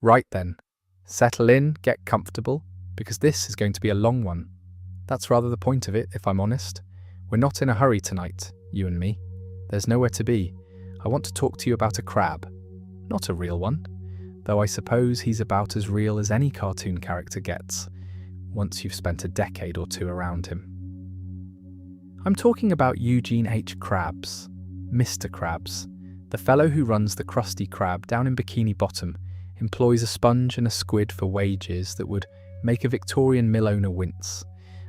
Right then, settle in, get comfortable, because this is going to be a long one. That's rather the point of it, if I'm honest. We're not in a hurry tonight, you and me. There's nowhere to be. I want to talk to you about a crab. Not a real one, though I suppose he's about as real as any cartoon character gets, once you've spent a decade or two around him. I'm talking about Eugene H. Krabs, Mr. Krabs. The fellow who runs the Krusty Krab down in Bikini Bottom employs a sponge and a squid for wages that would make a Victorian mill owner wince,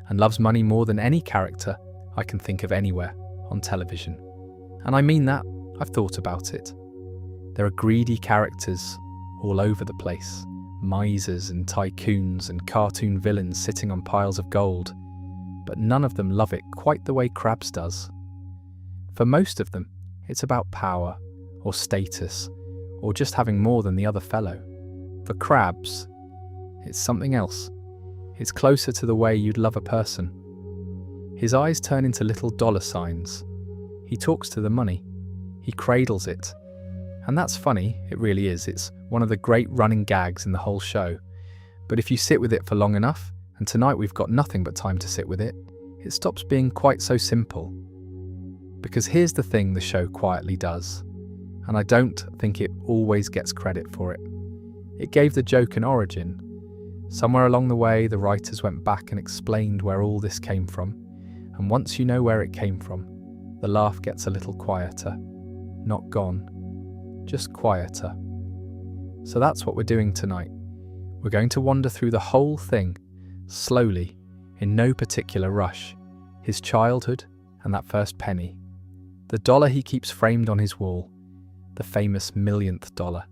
and loves money more than any character I can think of anywhere on television. And I mean that, I've thought about it. There are greedy characters all over the place, misers and tycoons and cartoon villains sitting on piles of gold, but none of them love it quite the way Krabs does. For most of them, it's about power, or status, or just having more than the other fellow. For Krabs, it's something else. It's closer to the way you'd love a person. His eyes turn into little dollar signs. He talks to the money. He cradles it. And that's funny, it really is. It's one of the great running gags in the whole show. But if you sit with it for long enough, and tonight we've got nothing but time to sit with it, it stops being quite so simple. Because here's the thing the show quietly does, and I don't think it always gets credit for it. It gave the joke an origin. Somewhere along the way, the writers went back and explained where all this came from, and once you know where it came from, the laugh gets a little quieter. Not gone, just quieter. So that's what we're doing tonight. We're going to wander through the whole thing, slowly, in no particular rush. His childhood and that first penny. The dollar he keeps framed on his wall, the famous millionth dollar,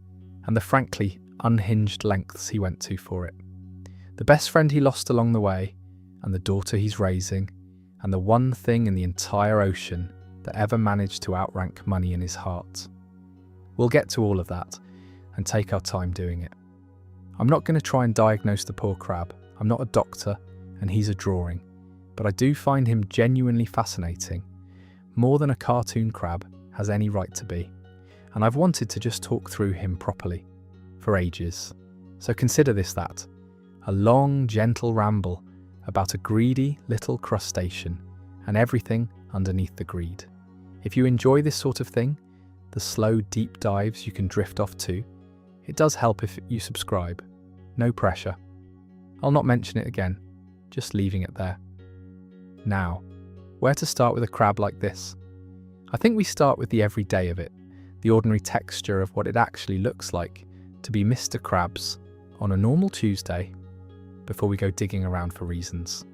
and the frankly unhinged lengths he went to for it. The best friend he lost along the way, and the daughter he's raising, and the one thing in the entire ocean that ever managed to outrank money in his heart. We'll get to all of that, and take our time doing it. I'm not going to try and diagnose the poor crab. I'm not a doctor, and he's a drawing, but I do find him genuinely fascinating, more than a cartoon crab has any right to be, and I've wanted to just talk through him properly, for ages. So consider this that. A long, gentle ramble about a greedy little crustacean and everything underneath the greed. If you enjoy this sort of thing, the slow, deep dives you can drift off to, it does help if you subscribe. No pressure. I'll not mention it again, just leaving it there. Now, where to start with a crab like this? I think we start with the everyday of it, the ordinary texture of what it actually looks like to be Mr. Krabs on a normal Tuesday, before we go digging around for reasons.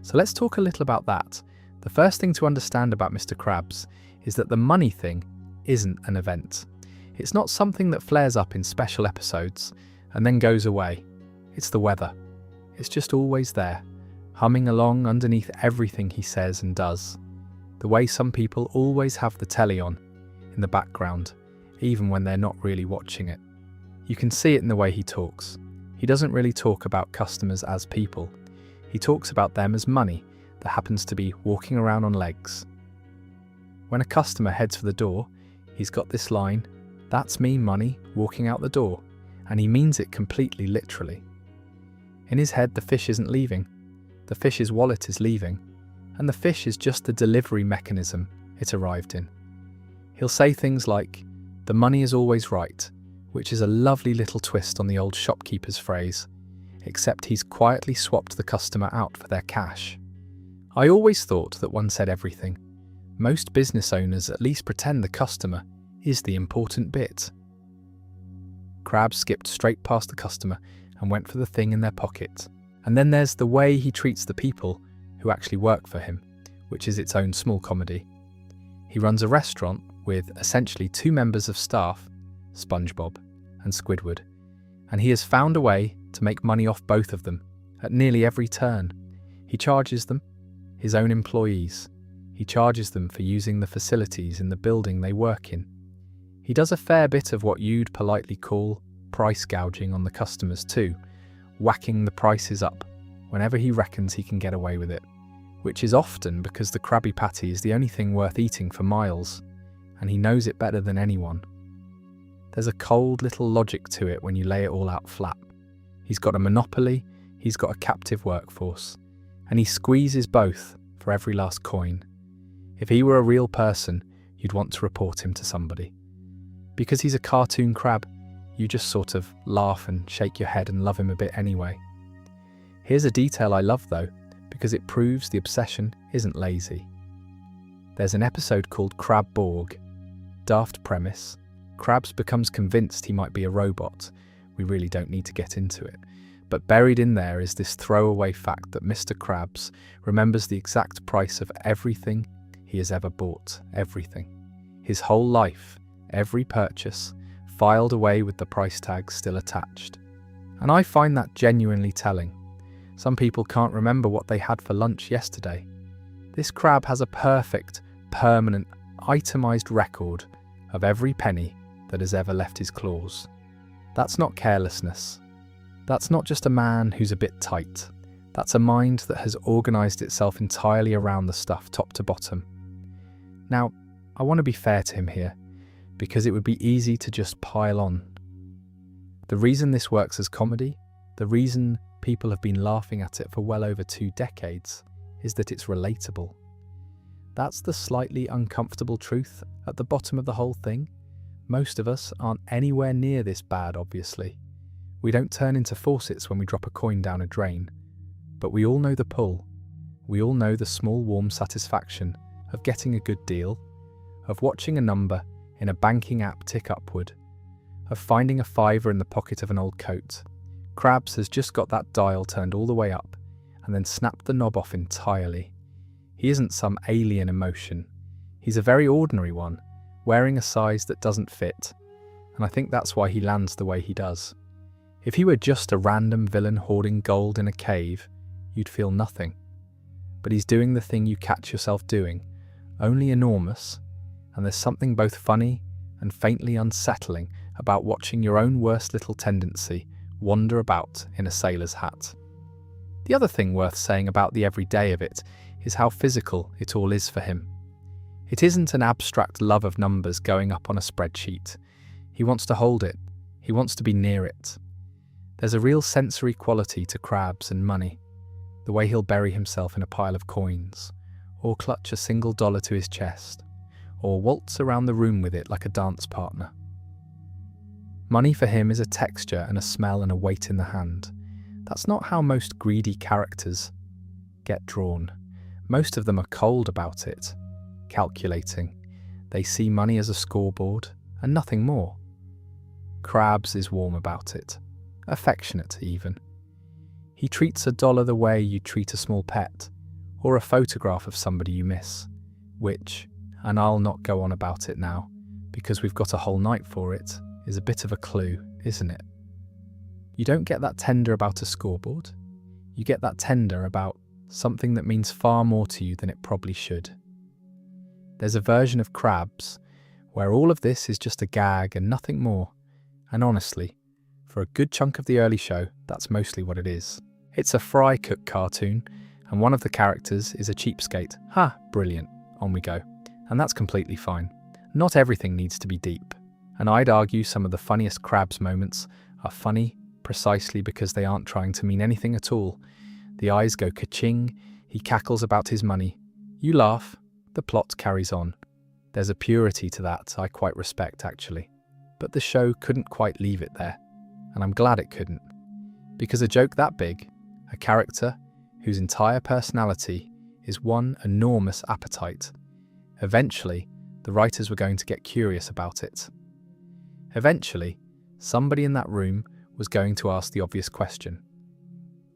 So let's talk a little about that. The first thing to understand about Mr. Krabs is that the money thing isn't an event. It's not something that flares up in special episodes and then goes away. It's the weather. It's just always there, humming along underneath everything he says and does. The way some people always have the telly on, in the background, even when they're not really watching it. You can see it in the way he talks. He doesn't really talk about customers as people. He talks about them as money that happens to be walking around on legs. When a customer heads for the door, he's got this line, "That's me, money, walking out the door," and he means it completely literally. In his head, the fish isn't leaving. The fish's wallet is leaving, and the fish is just the delivery mechanism it arrived in. He'll say things like, "The money is always right," which is a lovely little twist on the old shopkeeper's phrase, except he's quietly swapped the customer out for their cash. I always thought that one said everything. Most business owners at least pretend the customer is the important bit. Krabs skipped straight past the customer and went for the thing in their pocket. And then there's the way he treats the people who actually work for him, which is its own small comedy. He runs a restaurant with essentially two members of staff, SpongeBob and Squidward, and he has found a way to make money off both of them at nearly every turn. He charges them, his own employees. He charges them for using the facilities in the building they work in. He does a fair bit of what you'd politely call price gouging on the customers too, whacking the prices up whenever he reckons he can get away with it, which is often because the Krabby Patty is the only thing worth eating for miles, and he knows it better than anyone. There's a cold little logic to it when you lay it all out flat. He's got a monopoly, he's got a captive workforce, and he squeezes both for every last coin. If he were a real person, you'd want to report him to somebody. Because he's a cartoon crab, you just sort of laugh and shake your head and love him a bit anyway. Here's a detail I love though, because it proves the obsession isn't lazy. There's an episode called Crab Borg. Daft premise. Krabs becomes convinced he might be a robot. We really don't need to get into it. But buried in there is this throwaway fact that Mr. Krabs remembers the exact price of everything he has ever bought. Everything. His whole life, every purchase, filed away with the price tag still attached. And I find that genuinely telling. Some people can't remember what they had for lunch yesterday. This crab has a perfect, permanent, itemized record of every penny that has ever left his claws. That's not carelessness. That's not just a man who's a bit tight. That's a mind that has organized itself entirely around the stuff top to bottom. Now, I want to be fair to him here, because it would be easy to just pile on. The reason this works as comedy, the reason people have been laughing at it for well over 2 decades, is that it's relatable. That's the slightly uncomfortable truth at the bottom of the whole thing. Most of us aren't anywhere near this bad, obviously. We don't turn into faucets when we drop a coin down a drain. But we all know the pull. We all know the small warm satisfaction of getting a good deal, of watching a number in a banking app tick upward, of finding a fiver in the pocket of an old coat. Krabs has just got that dial turned all the way up and then snapped the knob off entirely. He isn't some alien emotion. He's a very ordinary one, wearing a size that doesn't fit, and I think that's why he lands the way he does. If he were just a random villain hoarding gold in a cave, you'd feel nothing. But he's doing the thing you catch yourself doing, only enormous, and there's something both funny and faintly unsettling about watching your own worst little tendency wander about in a sailor's hat. The other thing worth saying about the everyday of it is how physical it all is for him. It isn't an abstract love of numbers going up on a spreadsheet. He wants to hold it. He wants to be near it. There's a real sensory quality to Krabs and money, the way he'll bury himself in a pile of coins, or clutch a single dollar to his chest, or waltz around the room with it like a dance partner. Money for him is a texture and a smell and a weight in the hand. That's not how most greedy characters get drawn. Most of them are cold about it, calculating. They see money as a scoreboard and nothing more. Krabs is warm about it, affectionate even. He treats a dollar the way you treat a small pet, or a photograph of somebody you miss, which, and I'll not go on about it now, because we've got a whole night for it, is a bit of a clue, isn't it? You don't get that tender about a scoreboard. You get that tender about something that means far more to you than it probably should. There's a version of Krabs where all of this is just a gag and nothing more, and honestly, for a good chunk of the early show, that's mostly what it is. It's a fry cook cartoon, and one of the characters is a cheapskate. Ha, brilliant, on we go. And that's completely fine. Not everything needs to be deep, and I'd argue some of the funniest Krabs moments are funny precisely because they aren't trying to mean anything at all. The eyes go ka-ching, he cackles about his money. You laugh, the plot carries on. There's a purity to that I quite respect, actually. But the show couldn't quite leave it there, and I'm glad it couldn't. Because a joke that big, a character whose entire personality is one enormous appetite, eventually the writers were going to get curious about it. Eventually, somebody in that room was going to ask the obvious question.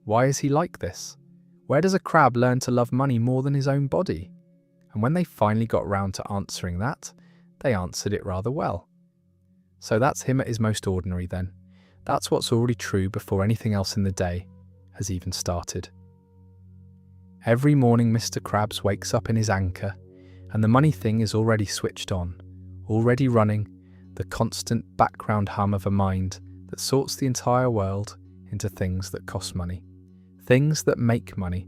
Why is he like this? Where does a crab learn to love money more than his own body? And when they finally got round to answering that, they answered it rather well. So that's him at his most ordinary then. That's what's already true before anything else in the day has even started. Every morning Mr. Krabs wakes up in his anchor, and the money thing is already switched on, already running, the constant background hum of a mind that sorts the entire world into things that cost money, things that make money,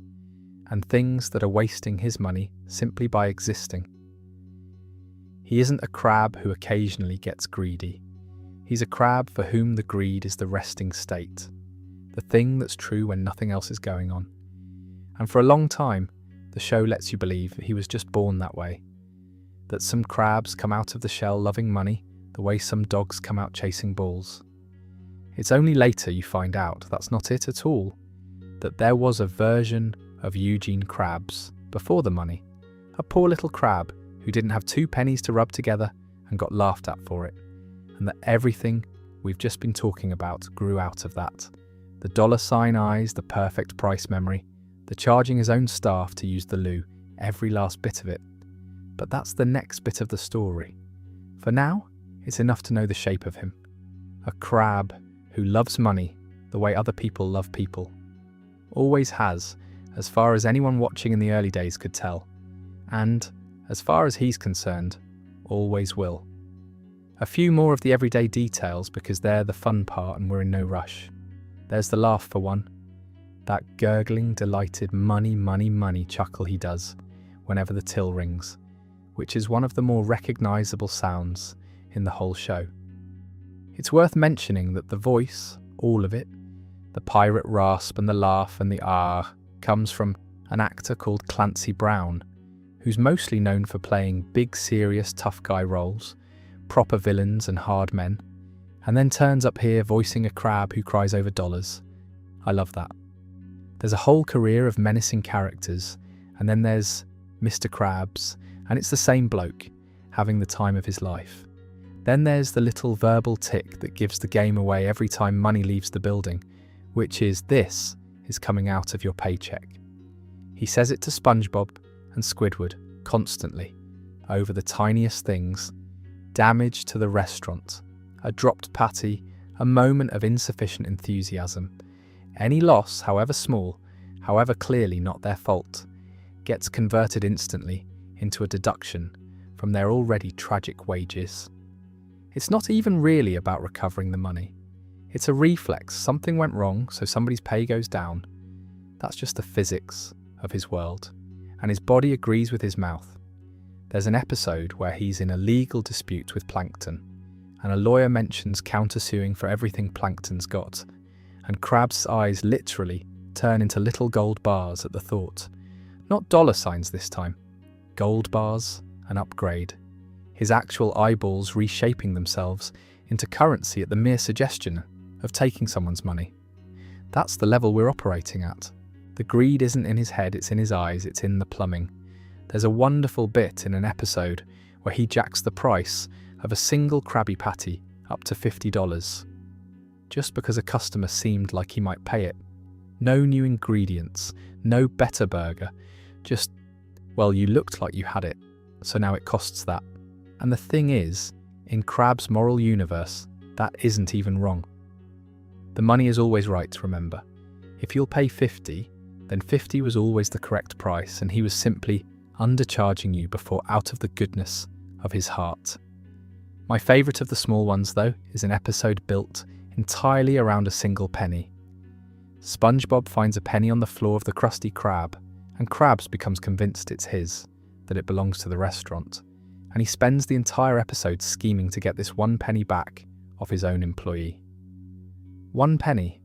and things that are wasting his money simply by existing. He isn't a crab who occasionally gets greedy. He's a crab for whom the greed is the resting state, the thing that's true when nothing else is going on. And for a long time, the show lets you believe that he was just born that way, that some crabs come out of the shell loving money the way some dogs come out chasing balls. It's only later you find out that's not it at all, that there was a version of Eugene Krabs before the money, a poor little crab who didn't have 2 pennies to rub together and got laughed at for it, and that everything we've just been talking about grew out of that. The $ eyes, the perfect price memory, the charging his own staff to use the loo, every last bit of it. But that's the next bit of the story. For now, it's enough to know the shape of him. A crab who loves money the way other people love people. Always has, as far as anyone watching in the early days could tell. And, as far as he's concerned, always will. A few more of the everyday details because they're the fun part and we're in no rush. There's the laugh for one. That gurgling, delighted money, money, money chuckle he does whenever the till rings, which is one of the more recognisable sounds in the whole show. It's worth mentioning that the voice, all of it, the pirate rasp and the laugh and the ah, comes from an actor called Clancy Brown, who's mostly known for playing big, serious, tough guy roles, proper villains and hard men, and then turns up here voicing a crab who cries over dollars. I love that. There's a whole career of menacing characters, and then there's Mr. Krabs, and it's the same bloke, having the time of his life. Then there's the little verbal tick that gives the game away every time money leaves the building, which is this is coming out of your paycheck. He says it to SpongeBob and Squidward constantly, over the tiniest things, damage to the restaurant, a dropped patty, a moment of insufficient enthusiasm. Any loss, however small, however clearly not their fault, gets converted instantly into a deduction from their already tragic wages. It's not even really about recovering the money. It's a reflex. Something went wrong, so somebody's pay goes down. That's just the physics of his world, and his body agrees with his mouth. There's an episode where he's in a legal dispute with Plankton, and a lawyer mentions countersuing for everything Plankton's got, and Krabs' eyes literally turn into little gold bars at the thought. Not $ this time. Gold bars, an upgrade. His actual eyeballs reshaping themselves into currency at the mere suggestion of taking someone's money. That's the level we're operating at. The greed isn't in his head, it's in his eyes, it's in the plumbing. There's a wonderful bit in an episode where he jacks the price of a single Krabby Patty up to $50, just because a customer seemed like he might pay it. No new ingredients, no better burger, just, well, you looked like you had it, so now it costs that. And the thing is, in Krabs' moral universe, that isn't even wrong. The money is always right, remember. If you'll pay 50, then 50 was always the correct price, and he was simply undercharging you before out of the goodness of his heart. My favourite of the small ones, though, is an episode built entirely around a single penny. SpongeBob finds a penny on the floor of the Krusty Krab, and Krabs becomes convinced it's his, that it belongs to the restaurant, and he spends the entire episode scheming to get this 1 penny back off his own employee. 1 penny.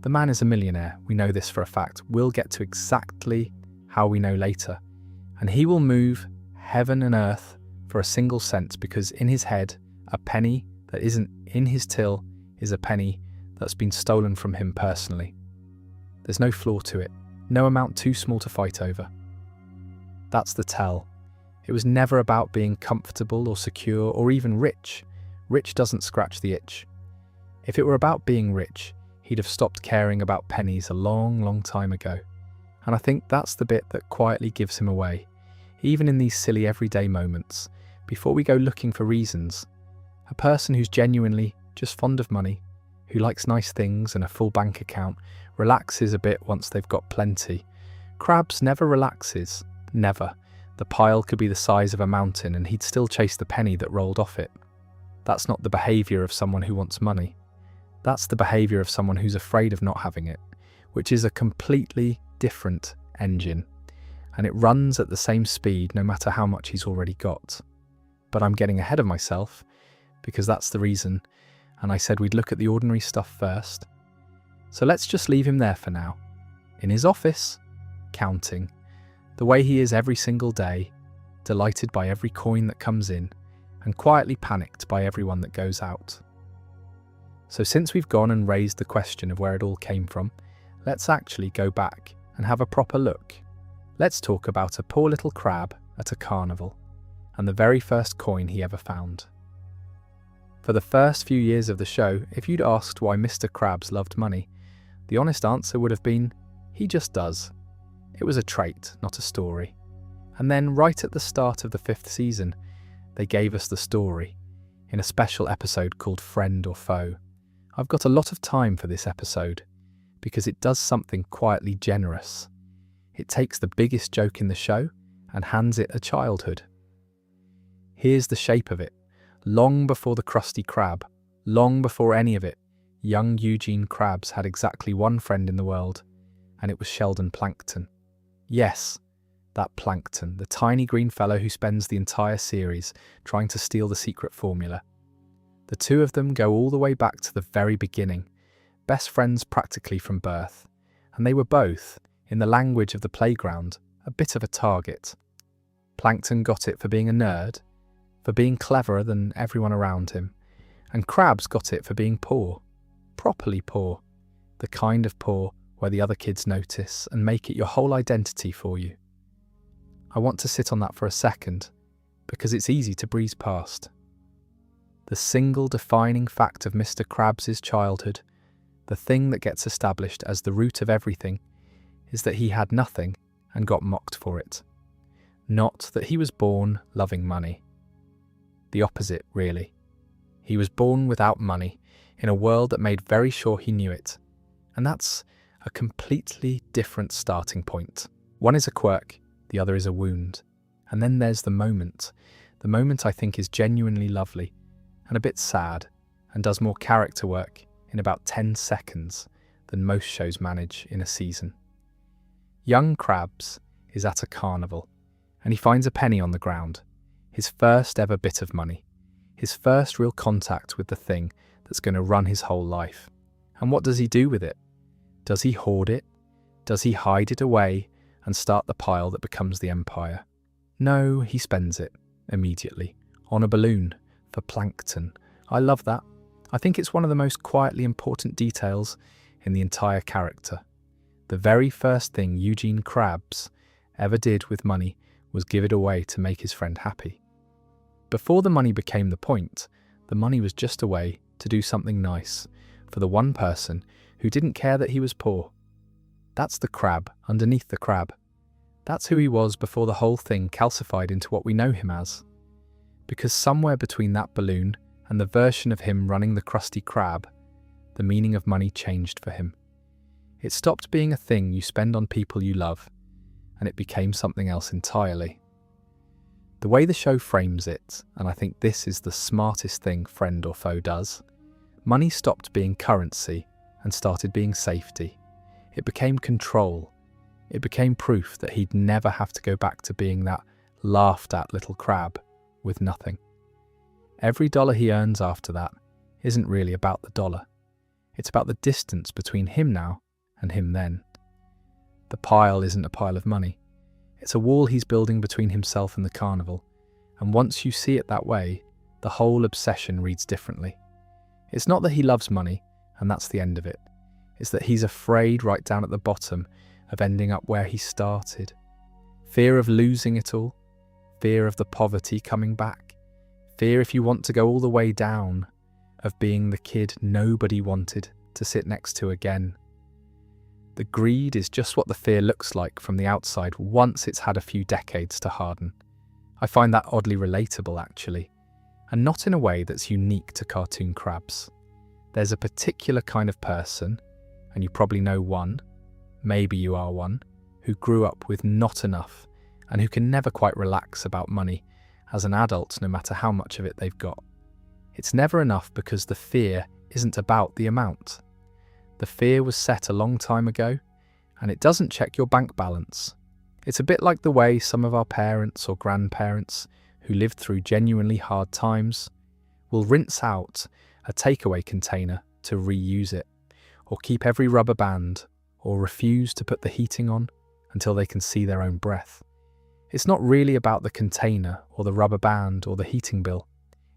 The man is a millionaire, we know this for a fact. We'll get to exactly how we know later, and he will move heaven and earth for a single cent because in his head, a penny that isn't in his till is a penny that's been stolen from him personally. There's no flaw to it, no amount too small to fight over. That's the tell. It was never about being comfortable or secure or even rich. Rich doesn't scratch the itch. If it were about being rich, he'd have stopped caring about pennies a long, long time ago. And I think that's the bit that quietly gives him away, even in these silly everyday moments, before we go looking for reasons. A person who's genuinely just fond of money, who likes nice things and a full bank account, relaxes a bit once they've got plenty. Krabs never relaxes, never. The pile could be the size of a mountain and he'd still chase the penny that rolled off it. That's not the behaviour of someone who wants money. That's the behaviour of someone who's afraid of not having it, which is a completely different engine, and it runs at the same speed no matter how much he's already got. But I'm getting ahead of myself, because that's the reason and I said we'd look at the ordinary stuff first. So let's just leave him there for now. In his office, counting, the way he is every single day, delighted by every coin that comes in, and quietly panicked by everyone that goes out. So since we've gone and raised the question of where it all came from, let's actually go back and have a proper look. Let's talk about a poor little crab at a carnival, and the very first coin he ever found. For the first few years of the show, if you'd asked why Mr. Krabs loved money, the honest answer would have been, he just does. It was a trait, not a story. And then right at the start of the 5th season, they gave us the story, in a special episode called Friend or Foe. I've got a lot of time for this episode, because it does something quietly generous. It takes the biggest joke in the show and hands it a childhood. Here's the shape of it. Long before the Krusty Krab, long before any of it, young Eugene Krabs had exactly one friend in the world, and it was Sheldon Plankton. Yes, that Plankton, the tiny green fellow who spends the entire series trying to steal the secret formula. The two of them go all the way back to the very beginning, best friends practically from birth, and they were both, in the language of the playground, a bit of a target. Plankton got it for being a nerd, for being cleverer than everyone around him, and Krabs got it for being poor, properly poor, the kind of poor where the other kids notice and make it your whole identity for you. I want to sit on that for a second, because it's easy to breeze past. The single defining fact of Mr. Krabs' childhood, the thing that gets established as the root of everything, is that he had nothing and got mocked for it. Not that he was born loving money. The opposite, really. He was born without money, in a world that made very sure he knew it. And that's a completely different starting point. One is a quirk, the other is a wound. And then there's the moment. The moment I think is genuinely lovely, and a bit sad, and does more character work in about 10 seconds than most shows manage in a season. Young Krabs is at a carnival, and he finds a penny on the ground. His first ever bit of money, his first real contact with the thing that's going to run his whole life. And what does he do with it? Does he hoard it? Does he hide it away and start the pile that becomes the empire? No, he spends it, immediately, on a balloon, for Plankton. I love that. I think it's one of the most quietly important details in the entire character. The very first thing Eugene Krabs ever did with money was give it away to make his friend happy. Before the money became the point, the money was just a way to do something nice for the one person who didn't care that he was poor. That's the crab underneath the crab. That's who he was before the whole thing calcified into what we know him as. Because somewhere between that balloon and the version of him running the Krusty Krab, the meaning of money changed for him. It stopped being a thing you spend on people you love, and it became something else entirely. The way the show frames it, and I think this is the smartest thing Friend or Foe does, money stopped being currency and started being safety. It became control. It became proof that he'd never have to go back to being that laughed at little crab with nothing. Every dollar he earns after that isn't really about the dollar. It's about the distance between him now and him then. The pile isn't a pile of money. It's a wall he's building between himself and the carnival, and once you see it that way, the whole obsession reads differently. It's not that he loves money, and that's the end of it. It's that he's afraid right down at the bottom of ending up where he started. Fear of losing it all, fear of the poverty coming back, fear, if you want to go all the way down, of being the kid nobody wanted to sit next to again. The greed is just what the fear looks like from the outside once it's had a few decades to harden. I find that oddly relatable, actually, and not in a way that's unique to cartoon Krabs. There's a particular kind of person, and you probably know one, maybe you are one, who grew up with not enough and who can never quite relax about money as an adult no matter how much of it they've got. It's never enough because the fear isn't about the amount. The fear was set a long time ago, and it doesn't check your bank balance. It's a bit like the way some of our parents or grandparents who lived through genuinely hard times will rinse out a takeaway container to reuse it, or keep every rubber band, or refuse to put the heating on until they can see their own breath. It's not really about the container or the rubber band or the heating bill.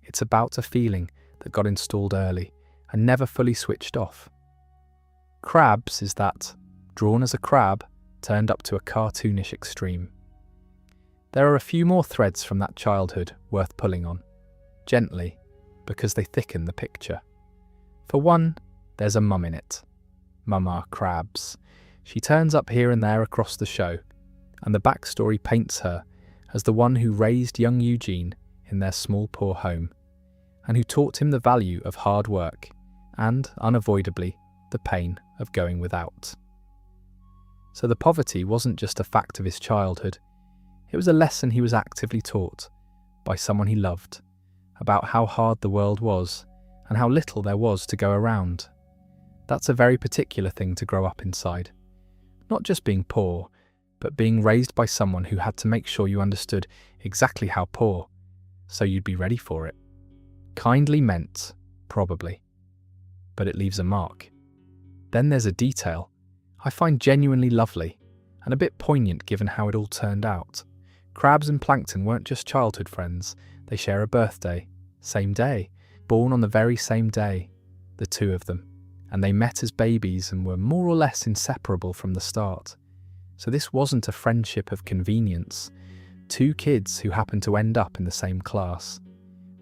It's about a feeling that got installed early and never fully switched off. Krabs is that, drawn as a crab, turned up to a cartoonish extreme. There are a few more threads from that childhood worth pulling on, gently, because they thicken the picture. For one, there's a mum in it. Mama Krabs. She turns up here and there across the show, and the backstory paints her as the one who raised young Eugene in their small poor home, and who taught him the value of hard work and, unavoidably, the pain of going without. So the poverty wasn't just a fact of his childhood, it was a lesson he was actively taught by someone he loved about how hard the world was and how little there was to go around. That's a very particular thing to grow up inside. Not just being poor, but being raised by someone who had to make sure you understood exactly how poor, so you'd be ready for it. Kindly meant, probably, but it leaves a mark. Then there's a detail I find genuinely lovely and a bit poignant given how it all turned out. Krabs and Plankton weren't just childhood friends, they share a birthday, same day, born on the very same day, the two of them, and they met as babies and were more or less inseparable from the start. So this wasn't a friendship of convenience, two kids who happened to end up in the same class.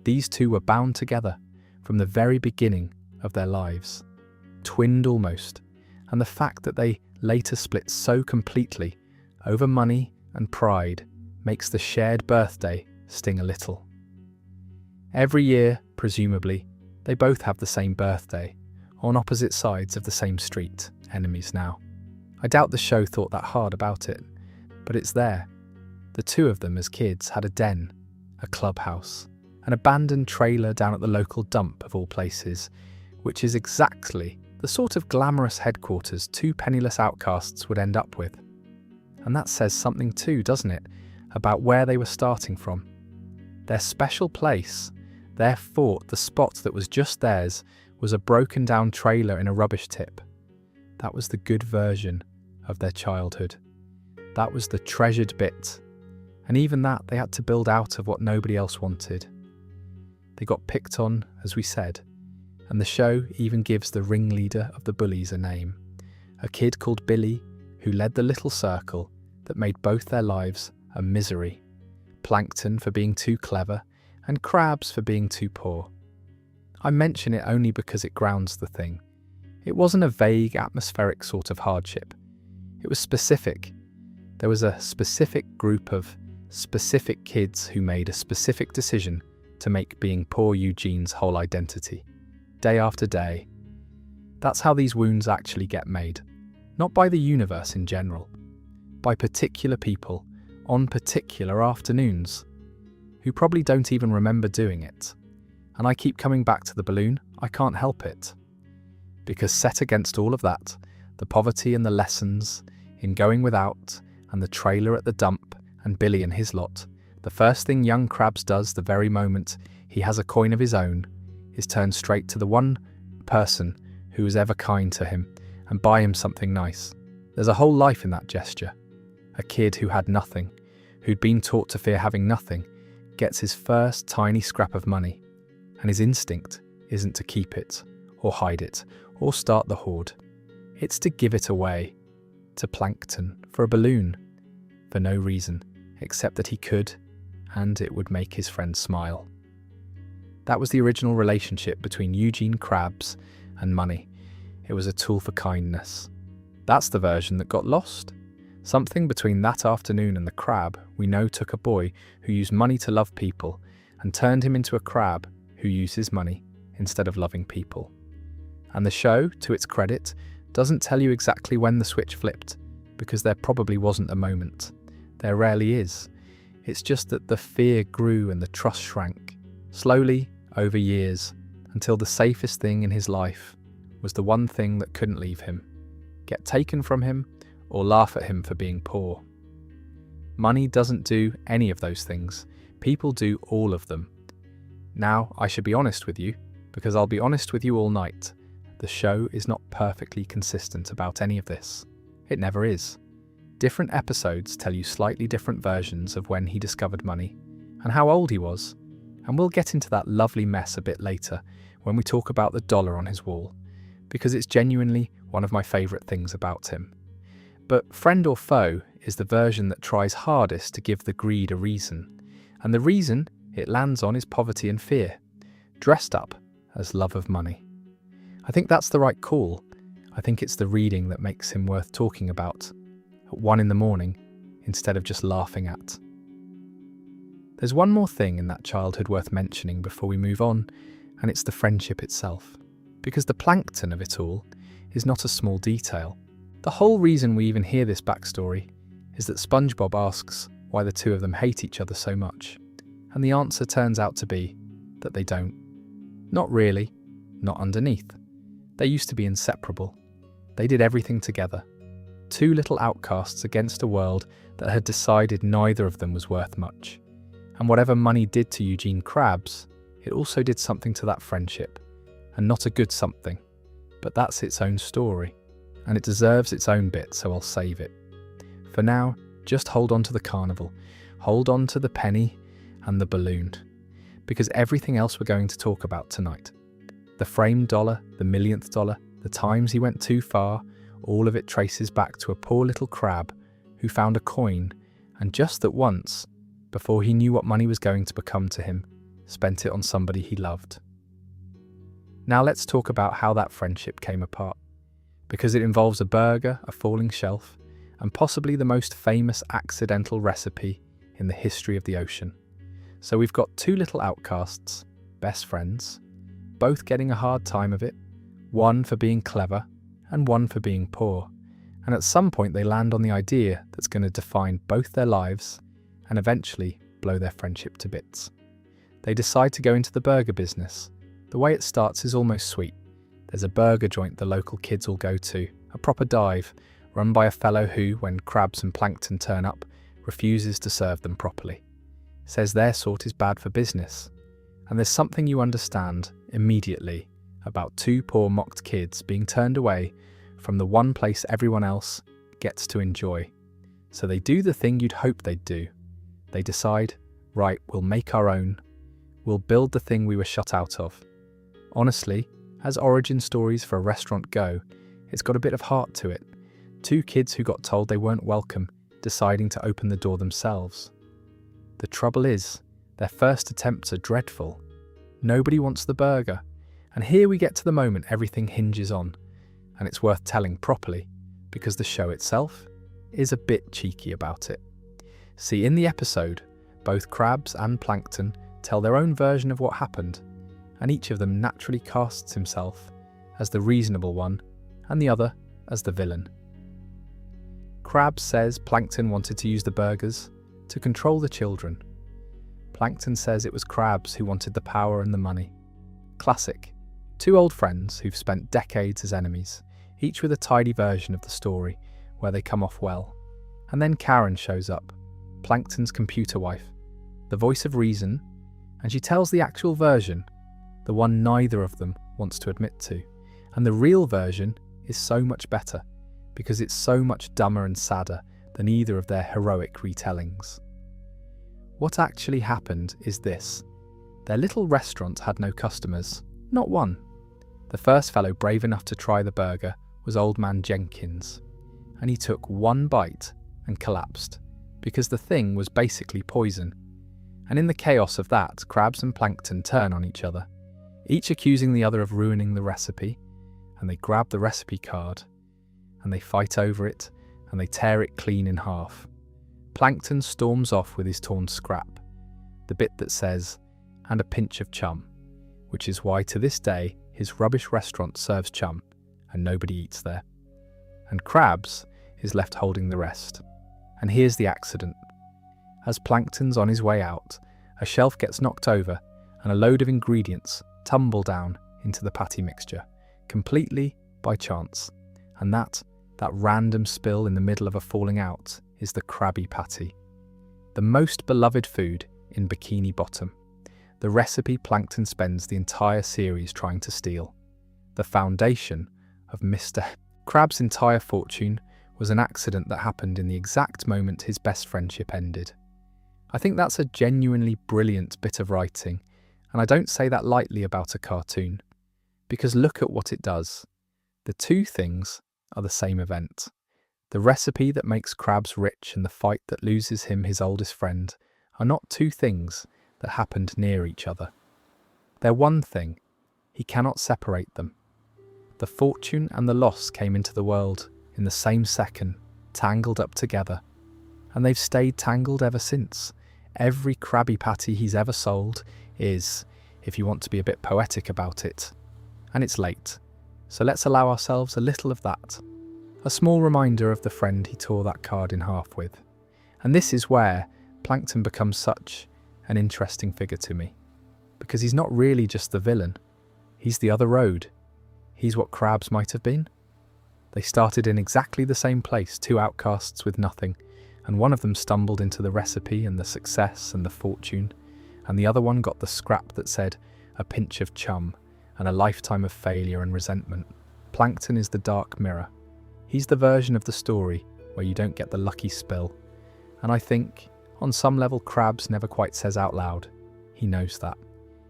These two were bound together from the very beginning of their lives, twinned almost, and the fact that they later split so completely over money and pride makes the shared birthday sting a little. Every year, presumably, they both have the same birthday, on opposite sides of the same street, enemies now. I doubt the show thought that hard about it, but it's there. The two of them as kids had a den, a clubhouse, an abandoned trailer down at the local dump of all places, which is exactly the sort of glamorous headquarters two penniless outcasts would end up with. And that says something too, doesn't it, about where they were starting from. Their special place, their fort, the spot that was just theirs, was a broken down trailer in a rubbish tip. That was the good version of their childhood. That was the treasured bit. And even that they had to build out of what nobody else wanted. They got picked on, as we said, and the show even gives the ringleader of the bullies a name. A kid called Billy, who led the little circle that made both their lives a misery. Plankton for being too clever, and Krabs for being too poor. I mention it only because it grounds the thing. It wasn't a vague, atmospheric sort of hardship. It was specific. There was a specific group of specific kids who made a specific decision to make being poor Eugene's whole identity, day after day. That's how these wounds actually get made. Not by the universe in general, by particular people on particular afternoons, who probably don't even remember doing it. And I keep coming back to the balloon, I can't help it. Because set against all of that, the poverty and the lessons in going without, and the trailer at the dump, and Billy and his lot, the first thing young Krabs does the very moment he has a coin of his own is turn straight to the one person who was ever kind to him and buy him something nice. There's a whole life in that gesture. A kid who had nothing, who'd been taught to fear having nothing, gets his first tiny scrap of money, and his instinct isn't to keep it, or hide it, or start the hoard. It's to give it away, to Plankton, for a balloon, for no reason, except that he could, and it would make his friend smile. That was the original relationship between Eugene Krabs and money. It was a tool for kindness. That's the version that got lost. Something between that afternoon and the crab we know took a boy who used money to love people and turned him into a crab who uses money instead of loving people. And the show, to its credit, doesn't tell you exactly when the switch flipped, because there probably wasn't a moment. There rarely is. It's just that the fear grew and the trust shrank, slowly, over years, until the safest thing in his life was the one thing that couldn't leave him, get taken from him, or laugh at him for being poor. Money doesn't do any of those things. People do all of them. Now, I should be honest with you, because I'll be honest with you all night, the show is not perfectly consistent about any of this. It never is. Different episodes tell you slightly different versions of when he discovered money and how old he was, and we'll get into that lovely mess a bit later when we talk about the dollar on his wall, because it's genuinely one of my favourite things about him. But Friend or Foe is the version that tries hardest to give the greed a reason, and the reason it lands on is poverty and fear, dressed up as love of money. I think that's the right call. I think it's the reading that makes him worth talking about at 1 a.m. instead of just laughing at. There's one more thing in that childhood worth mentioning before we move on, and it's the friendship itself. Because the plankton of it all is not a small detail. The whole reason we even hear this backstory is that SpongeBob asks why the two of them hate each other so much, and the answer turns out to be that they don't. Not really, not underneath. They used to be inseparable. They did everything together. Two little outcasts against a world that had decided neither of them was worth much. And whatever money did to Eugene Krabs, it also did something to that friendship. And not a good something. But that's its own story. And it deserves its own bit, so I'll save it. For now, just hold on to the carnival. Hold on to the penny and the balloon. Because everything else we're going to talk about tonight, the framed dollar, the millionth dollar, the times he went too far, all of it traces back to a poor little crab who found a coin and just that once, before he knew what money was going to become to him, spent it on somebody he loved. Now let's talk about how that friendship came apart, because it involves a burger, a falling shelf, and possibly the most famous accidental recipe in the history of the ocean. So we've got two little outcasts, best friends, both getting a hard time of it, one for being clever and one for being poor, and at some point they land on the idea that's going to define both their lives and eventually blow their friendship to bits. They decide to go into the burger business. The way it starts is almost sweet. There's a burger joint the local kids all go to, a proper dive, run by a fellow who, when crabs and plankton turn up, refuses to serve them properly. Says their sort is bad for business. And there's something you understand immediately about two poor mocked kids being turned away from the one place everyone else gets to enjoy. So they do the thing you'd hope they'd do. They decide, right, we'll make our own. We'll build the thing we were shut out of. Honestly, as origin stories for a restaurant go, it's got a bit of heart to it. Two kids who got told they weren't welcome, deciding to open the door themselves. The trouble is, their first attempts are dreadful. Nobody wants the burger. And here we get to the moment everything hinges on. And it's worth telling properly, because the show itself is a bit cheeky about it. See, in the episode, both Krabs and Plankton tell their own version of what happened, and each of them naturally casts himself as the reasonable one and the other as the villain. Krabs says Plankton wanted to use the burgers to control the children. Plankton says it was Krabs who wanted the power and the money. Classic. Two old friends who've spent decades as enemies, each with a tidy version of the story where they come off well. And then Karen shows up, Plankton's computer wife, the voice of reason, and she tells the actual version, the one neither of them wants to admit to. And the real version is so much better, because it's so much dumber and sadder than either of their heroic retellings. What actually happened is this. Their little restaurant had no customers, not one. The first fellow brave enough to try the burger was Old Man Jenkins, and he took one bite and collapsed, because the thing was basically poison. And in the chaos of that, Krabs and Plankton turn on each other, each accusing the other of ruining the recipe, and they grab the recipe card, and they fight over it, and they tear it clean in half. Plankton storms off with his torn scrap, the bit that says, "and a pinch of chum," which is why to this day his rubbish restaurant serves chum, and nobody eats there. And Krabs is left holding the rest. And here's the accident. As Plankton's on his way out, a shelf gets knocked over, and a load of ingredients tumble down into the patty mixture, completely by chance. And that random spill in the middle of a falling out is the Krabby Patty, the most beloved food in Bikini Bottom. the recipe Plankton spends the entire series trying to steal. The foundation of Mr. Krabs' entire fortune was an accident that happened in the exact moment his best friendship ended. I think that's a genuinely brilliant bit of writing, and I don't say that lightly about a cartoon. Because look at what it does. The two things are the same event. The recipe that makes Krabs rich and the fight that loses him his oldest friend are not two things that happened near each other. They're one thing. He cannot separate them. The fortune and the loss came into the world in the same second, tangled up together. And they've stayed tangled ever since. Every Krabby Patty he's ever sold is, if you want to be a bit poetic about it. And it's late, so let's allow ourselves a little of that. A small reminder of the friend he tore that card in half with. And this is where Plankton becomes such an interesting figure to me. Because he's not really just the villain. He's the other road. He's what Krabs might have been. They started in exactly the same place, two outcasts with nothing, and one of them stumbled into the recipe and the success and the fortune, and the other one got the scrap that said a pinch of chum and a lifetime of failure and resentment. Plankton is the dark mirror. He's the version of the story where you don't get the lucky spill. And I think, on some level, Krabs never quite says out loud. He knows that.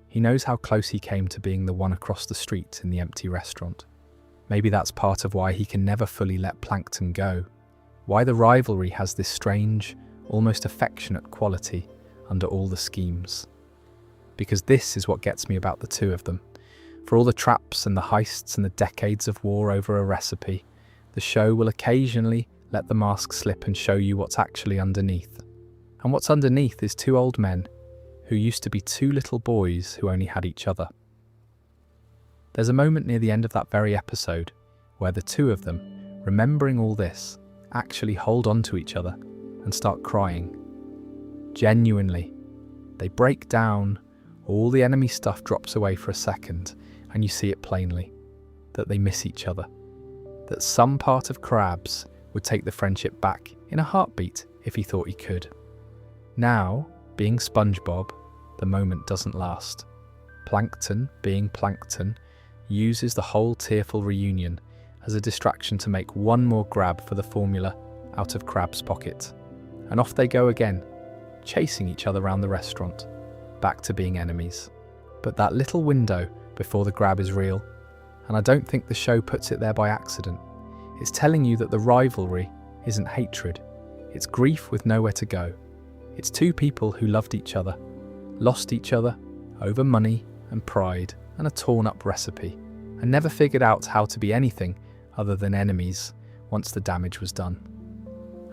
He knows how close he came to being the one across the street in the empty restaurant. Maybe that's part of why he can never fully let Plankton go. Why the rivalry has this strange, almost affectionate quality under all the schemes. Because this is what gets me about the two of them. For all the traps and the heists and the decades of war over a recipe, the show will occasionally let the mask slip and show you what's actually underneath. And what's underneath is two old men who used to be two little boys who only had each other. There's a moment near the end of that very episode where the two of them, remembering all this, actually hold on to each other and start crying. Genuinely. They break down, all the enemy stuff drops away for a second, and you see it plainly, that they miss each other. That some part of Krabs would take the friendship back in a heartbeat if he thought he could. Now, being SpongeBob, the moment doesn't last. Plankton, being Plankton, uses the whole tearful reunion as a distraction to make one more grab for the formula out of Krabs' pocket. And off they go again, chasing each other around the restaurant, back to being enemies. But that little window before the grab is real, and I don't think the show puts it there by accident. It's telling you that the rivalry isn't hatred, it's grief with nowhere to go. It's two people who loved each other, lost each other over money and pride and a torn-up recipe, and never figured out how to be anything other than enemies once the damage was done.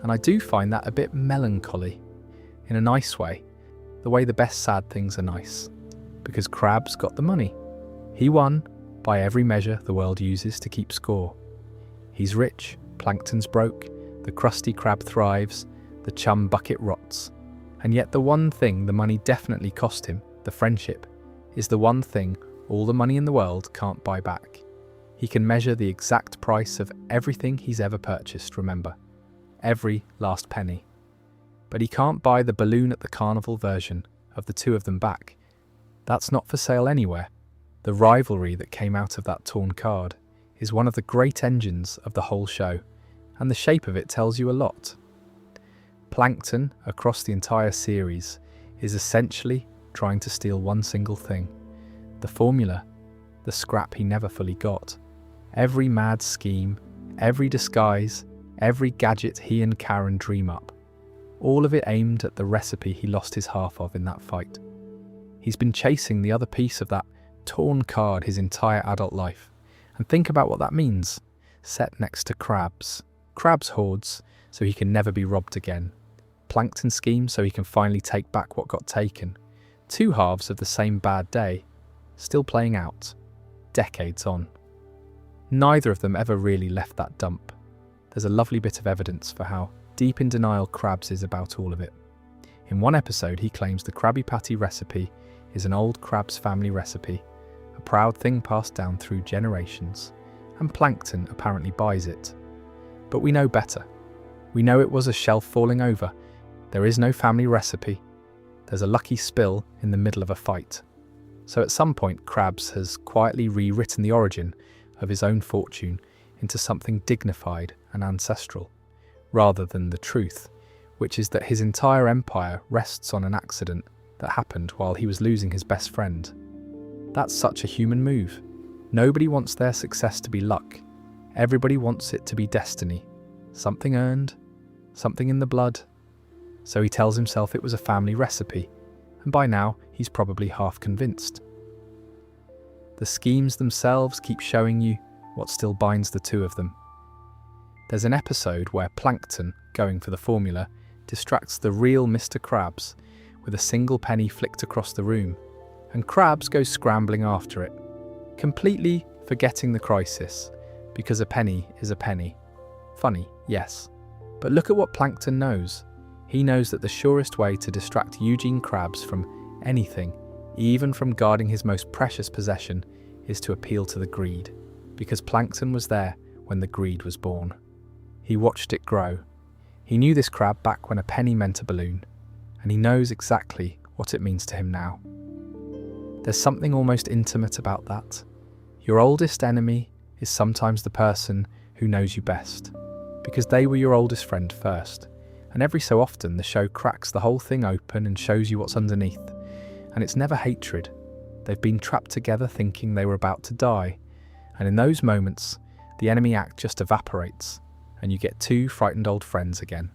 And I do find that a bit melancholy, in a nice way, the way the best sad things are nice, because Krabs got the money. He won, by every measure the world uses to keep score. He's rich, Plankton's broke, the Krusty Krab thrives, the chum bucket rots. And yet the one thing the money definitely cost him, the friendship, is the one thing all the money in the world can't buy back. He can measure the exact price of everything he's ever purchased, remember. Every last penny. But he can't buy the balloon at the carnival version of the two of them back. That's not for sale anywhere. The rivalry that came out of that torn card is one of the great engines of the whole show, and the shape of it tells you a lot. Plankton, across the entire series, is essentially trying to steal one single thing. The formula, the scrap he never fully got. Every mad scheme, every disguise, every gadget he and Karen dream up. All of it aimed at the recipe he lost his half of in that fight. He's been chasing the other piece of that torn card his entire adult life. And think about what that means. Set next to Krabs. Krabs hoards so he can never be robbed again. Plankton schemes so he can finally take back what got taken. Two halves of the same bad day, still playing out, decades on. Neither of them ever really left that dump. There's a lovely bit of evidence for how deep in denial Krabs is about all of it. In one episode, he claims the Krabby Patty recipe is an old Krabs family recipe, a proud thing passed down through generations, and Plankton apparently buys it. But we know better. We know it was a shelf falling over. There is no family recipe. there's a lucky spill in the middle of a fight. So at some point, Krabs has quietly rewritten the origin of his own fortune into something dignified and ancestral, rather than the truth, which is that his entire empire rests on an accident that happened while he was losing his best friend. That's such a human move. Nobody wants their success to be luck. Everybody wants it to be destiny. Something earned, something in the blood. So he tells himself it was a family recipe, and by now he's probably half convinced. The schemes themselves keep showing you what still binds the two of them. There's an episode where Plankton, going for the formula, distracts the real Mr. Krabs with a single penny flicked across the room, and Krabs goes scrambling after it, completely forgetting the crisis, because a penny is a penny. Funny, yes, but look at what Plankton knows. He knows that the surest way to distract Eugene Krabs from anything, even from guarding his most precious possession, is to appeal to the greed, because Plankton was there when the greed was born. He watched it grow. He knew this crab back when a penny meant a balloon, and he knows exactly what it means to him now. There's something almost intimate about that. Your oldest enemy is sometimes the person who knows you best, because they were your oldest friend first, and every so often the show cracks the whole thing open and shows you what's underneath, and it's never hatred. They've been trapped together thinking they were about to die, and in those moments, the enemy act just evaporates, and you get two frightened old friends again.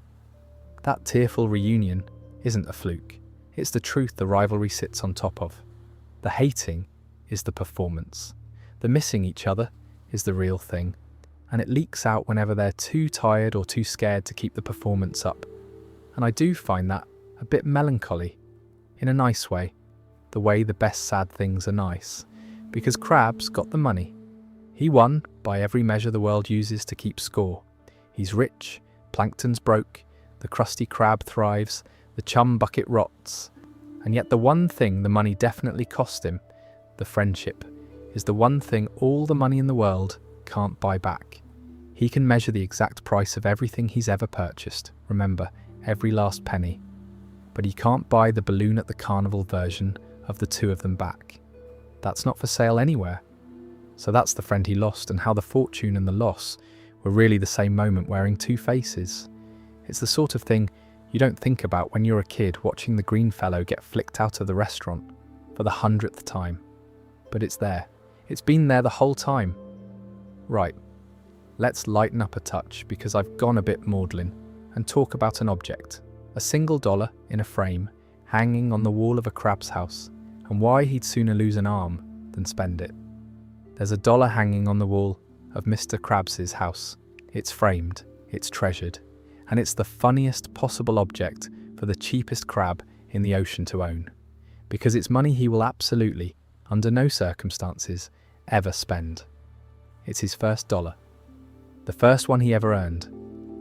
That tearful reunion isn't a fluke. It's the truth the rivalry sits on top of. The hating is the performance. The missing each other is the real thing, and it leaks out whenever they're too tired or too scared to keep the performance up. And I do find that a bit melancholy, in a nice way, the way the best sad things are nice, because Krabs got the money. He won by every measure the world uses to keep score. He's rich, Plankton's broke, the Krusty Krab thrives, the chum bucket rots, and yet the one thing the money definitely cost him, the friendship, is the one thing all the money in the world can't buy back. He can measure the exact price of everything he's ever purchased, remember, every last penny, but he can't buy the balloon at the carnival version of the two of them back. That's not for sale anywhere. So that's the friend he lost, and how the fortune and the loss were really the same moment wearing two faces. It's the sort of thing you don't think about when you're a kid watching the green fellow get flicked out of the restaurant for the 100th time. But it's there. It's been there the whole time. Right, let's lighten up a touch, because I've gone a bit maudlin, and talk about an object, a single dollar in a frame, hanging on the wall of a Krabs house, and why he'd sooner lose an arm than spend it. There's a dollar hanging on the wall of Mr. Krabs's house. It's framed, it's treasured, and it's the funniest possible object for the cheapest crab in the ocean to own, because it's money he will absolutely, under no circumstances, ever spend. It's his first dollar, the first one he ever earned,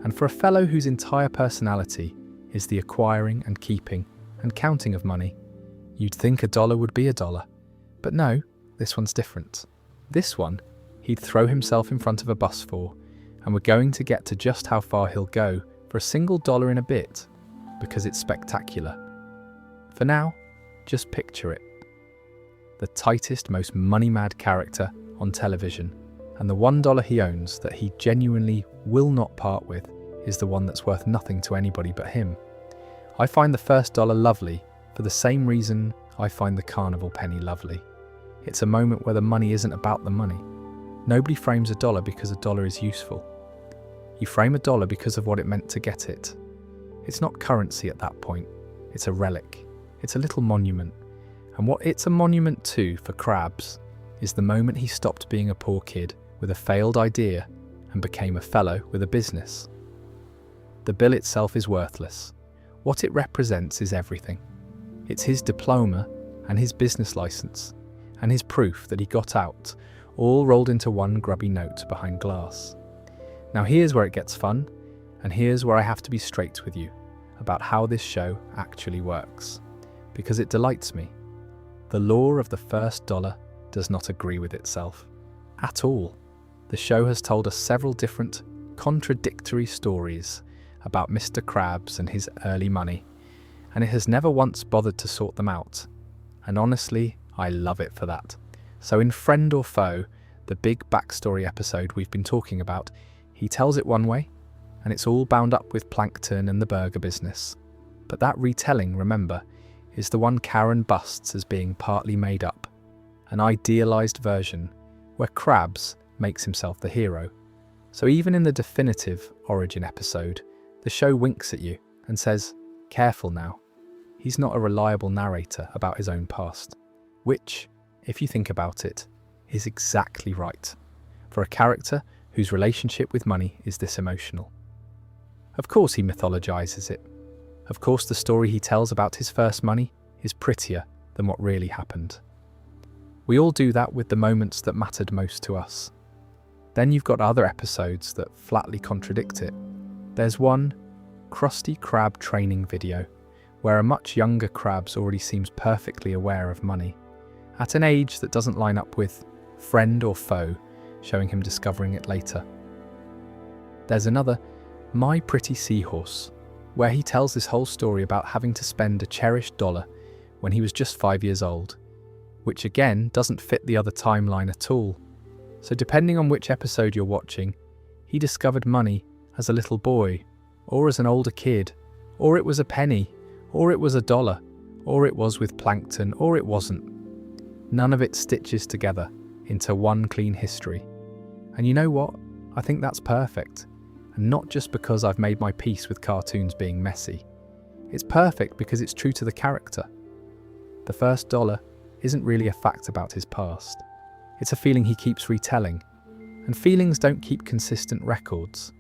and for a fellow whose entire personality is the acquiring and keeping and counting of money, you'd think a dollar would be a dollar. But no, this one's different. This one, he'd throw himself in front of a bus for, and we're going to get to just how far he'll go for a single dollar in a bit, because it's spectacular. For now, just picture it. The tightest, most money-mad character on television, and the $1 he owns that he genuinely will not part with is the one that's worth nothing to anybody but him. I find the first dollar lovely for the same reason I find the carnival penny lovely. It's a moment where the money isn't about the money. Nobody frames a dollar because a dollar is useful. You frame a dollar because of what it meant to get it. It's not currency at that point. It's a relic. It's a little monument. And what it's a monument to for Krabs is the moment he stopped being a poor kid with a failed idea and became a fellow with a business. The bill itself is worthless. What it represents is everything. It's his diploma and his business license and his proof that he got out, all rolled into one grubby note behind glass. Now here's where it gets fun, and here's where I have to be straight with you about how this show actually works, because it delights me. The law of the first dollar does not agree with itself at all. The show has told us several different, contradictory stories about Mr. Krabs and his early money, and it has never once bothered to sort them out. And honestly, I love it for that. So in Friend or Foe, the big backstory episode we've been talking about, he tells it one way, and it's all bound up with plankton and the burger business. But that retelling, remember, is the one Karen busts as being partly made up, an idealised version where Krabs makes himself the hero. So even in the definitive origin episode, the show winks at you and says, careful now. He's not a reliable narrator about his own past, which, if you think about it, is exactly right for a character whose relationship with money is this emotional. Of course he mythologizes it. Of course the story he tells about his first money is prettier than what really happened. We all do that with the moments that mattered most to us. Then you've got other episodes that flatly contradict it. There's one Krusty Krab training video where a much younger Krabs already seems perfectly aware of money, at an age that doesn't line up with Friend or Foe, showing him discovering it later. There's another My Pretty Seahorse, where he tells this whole story about having to spend a cherished dollar when he was just 5 years old, which again doesn't fit the other timeline at all. So depending on which episode you're watching, he discovered money as a little boy, or as an older kid, or it was a penny, or it was a dollar, or it was with plankton, or it wasn't. None of it stitches together into one clean history. And you know what? I think that's perfect. And not just because I've made my peace with cartoons being messy. It's perfect because it's true to the character. The first dollar isn't really a fact about his past. It's a feeling he keeps retelling. And feelings don't keep consistent records.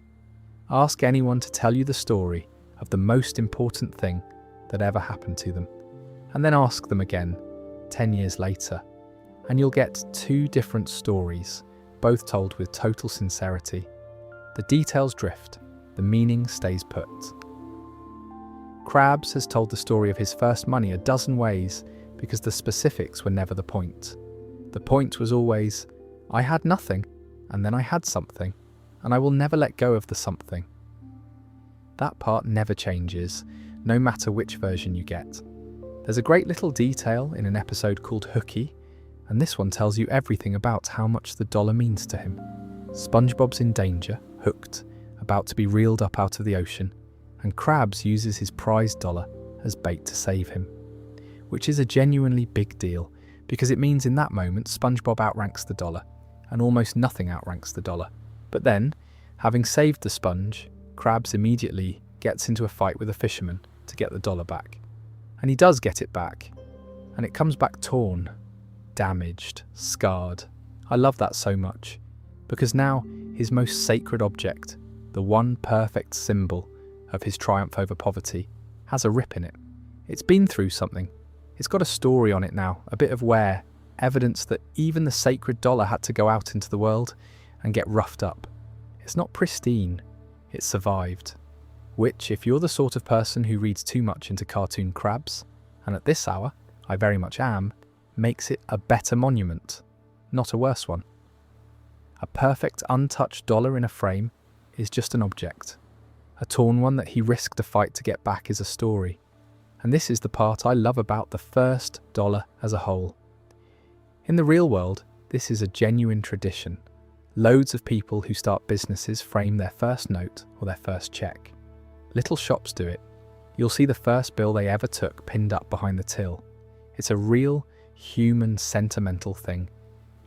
Ask anyone to tell you the story of the most important thing that ever happened to them. And then ask them again, 10 years later. And you'll get two different stories, both told with total sincerity. The details drift, the meaning stays put. Krabs has told the story of his first money a dozen ways because the specifics were never the point. The point was always, I had nothing, and then I had something, and I will never let go of the something. That part never changes, no matter which version you get. There's a great little detail in an episode called Hooky, and this one tells you everything about how much the dollar means to him. SpongeBob's in danger, hooked, about to be reeled up out of the ocean, and Krabs uses his prized dollar as bait to save him. Which is a genuinely big deal, because it means in that moment SpongeBob outranks the dollar, and almost nothing outranks the dollar. But then, having saved the sponge, Krabs immediately gets into a fight with a fisherman to get the dollar back. And he does get it back, and it comes back torn, damaged, scarred. I love that so much, because now his most sacred object, the one perfect symbol of his triumph over poverty, has a rip in it. It's been through something. It's got a story on it now, a bit of wear, evidence that even the sacred dollar had to go out into the world and get roughed up. It's not pristine, it survived. Which, if you're the sort of person who reads too much into cartoon Krabs, and at this hour, I very much am, makes it a better monument, not a worse one. A perfect untouched dollar in a frame is just an object. A torn one that he risked a fight to get back is a story. And this is the part I love about the first dollar as a whole. In the real world, this is a genuine tradition. Loads of people who start businesses frame their first note or their first check. Little shops do it. You'll see the first bill they ever took pinned up behind the till. It's a real, human, sentimental thing,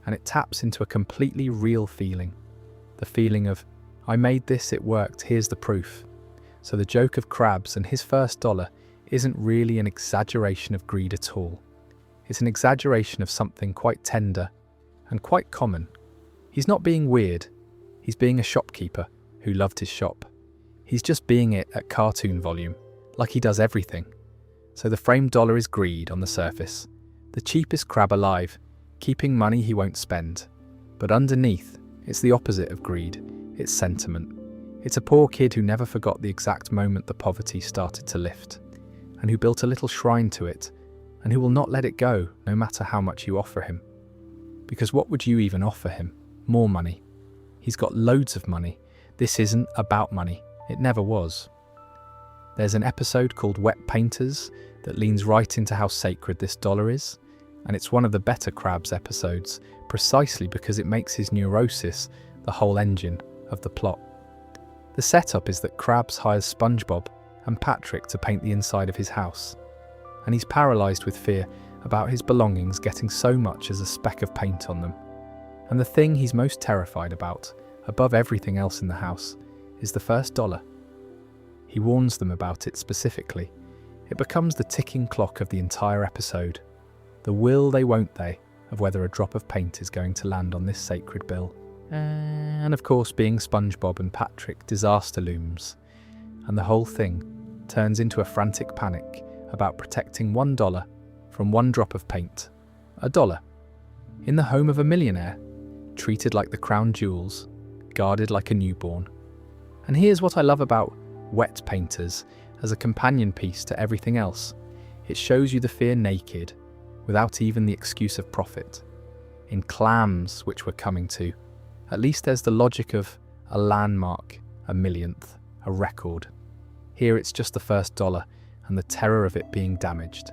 and it taps into a completely real feeling. The feeling of, I made this, it worked, here's the proof. So the joke of Krabs and his first dollar isn't really an exaggeration of greed at all. It's an exaggeration of something quite tender and quite common. He's not being weird. He's being a shopkeeper who loved his shop. He's just being it at cartoon volume, like he does everything. So the framed dollar is greed on the surface, the cheapest crab alive, keeping money he won't spend. But underneath, it's the opposite of greed. It's sentiment. It's a poor kid who never forgot the exact moment the poverty started to lift, and who built a little shrine to it, and who will not let it go no matter how much you offer him. Because what would you even offer him? More money. He's got loads of money. This isn't about money. It never was. There's an episode called Wet Painters that leans right into how sacred this dollar is, and it's one of the better Krabs episodes, precisely because it makes his neurosis the whole engine of the plot. The setup is that Krabs hires SpongeBob and Patrick to paint the inside of his house, and he's paralysed with fear about his belongings getting so much as a speck of paint on them. And the thing he's most terrified about, above everything else in the house, is the first dollar. He warns them about it specifically. It becomes the ticking clock of the entire episode. The will they won't they of whether a drop of paint is going to land on this sacred bill. And of course, being SpongeBob and Patrick, disaster looms, and the whole thing turns into a frantic panic about protecting $1 from one drop of paint. $1. In the home of a millionaire, treated like the crown jewels, guarded like a newborn. And here's what I love about Wet Painters as a companion piece to everything else. It shows you the fear naked, without even the excuse of profit. In Clams, which we're coming to, at least there's the logic of a landmark, a millionth, a record. Here it's just the first dollar and the terror of it being damaged.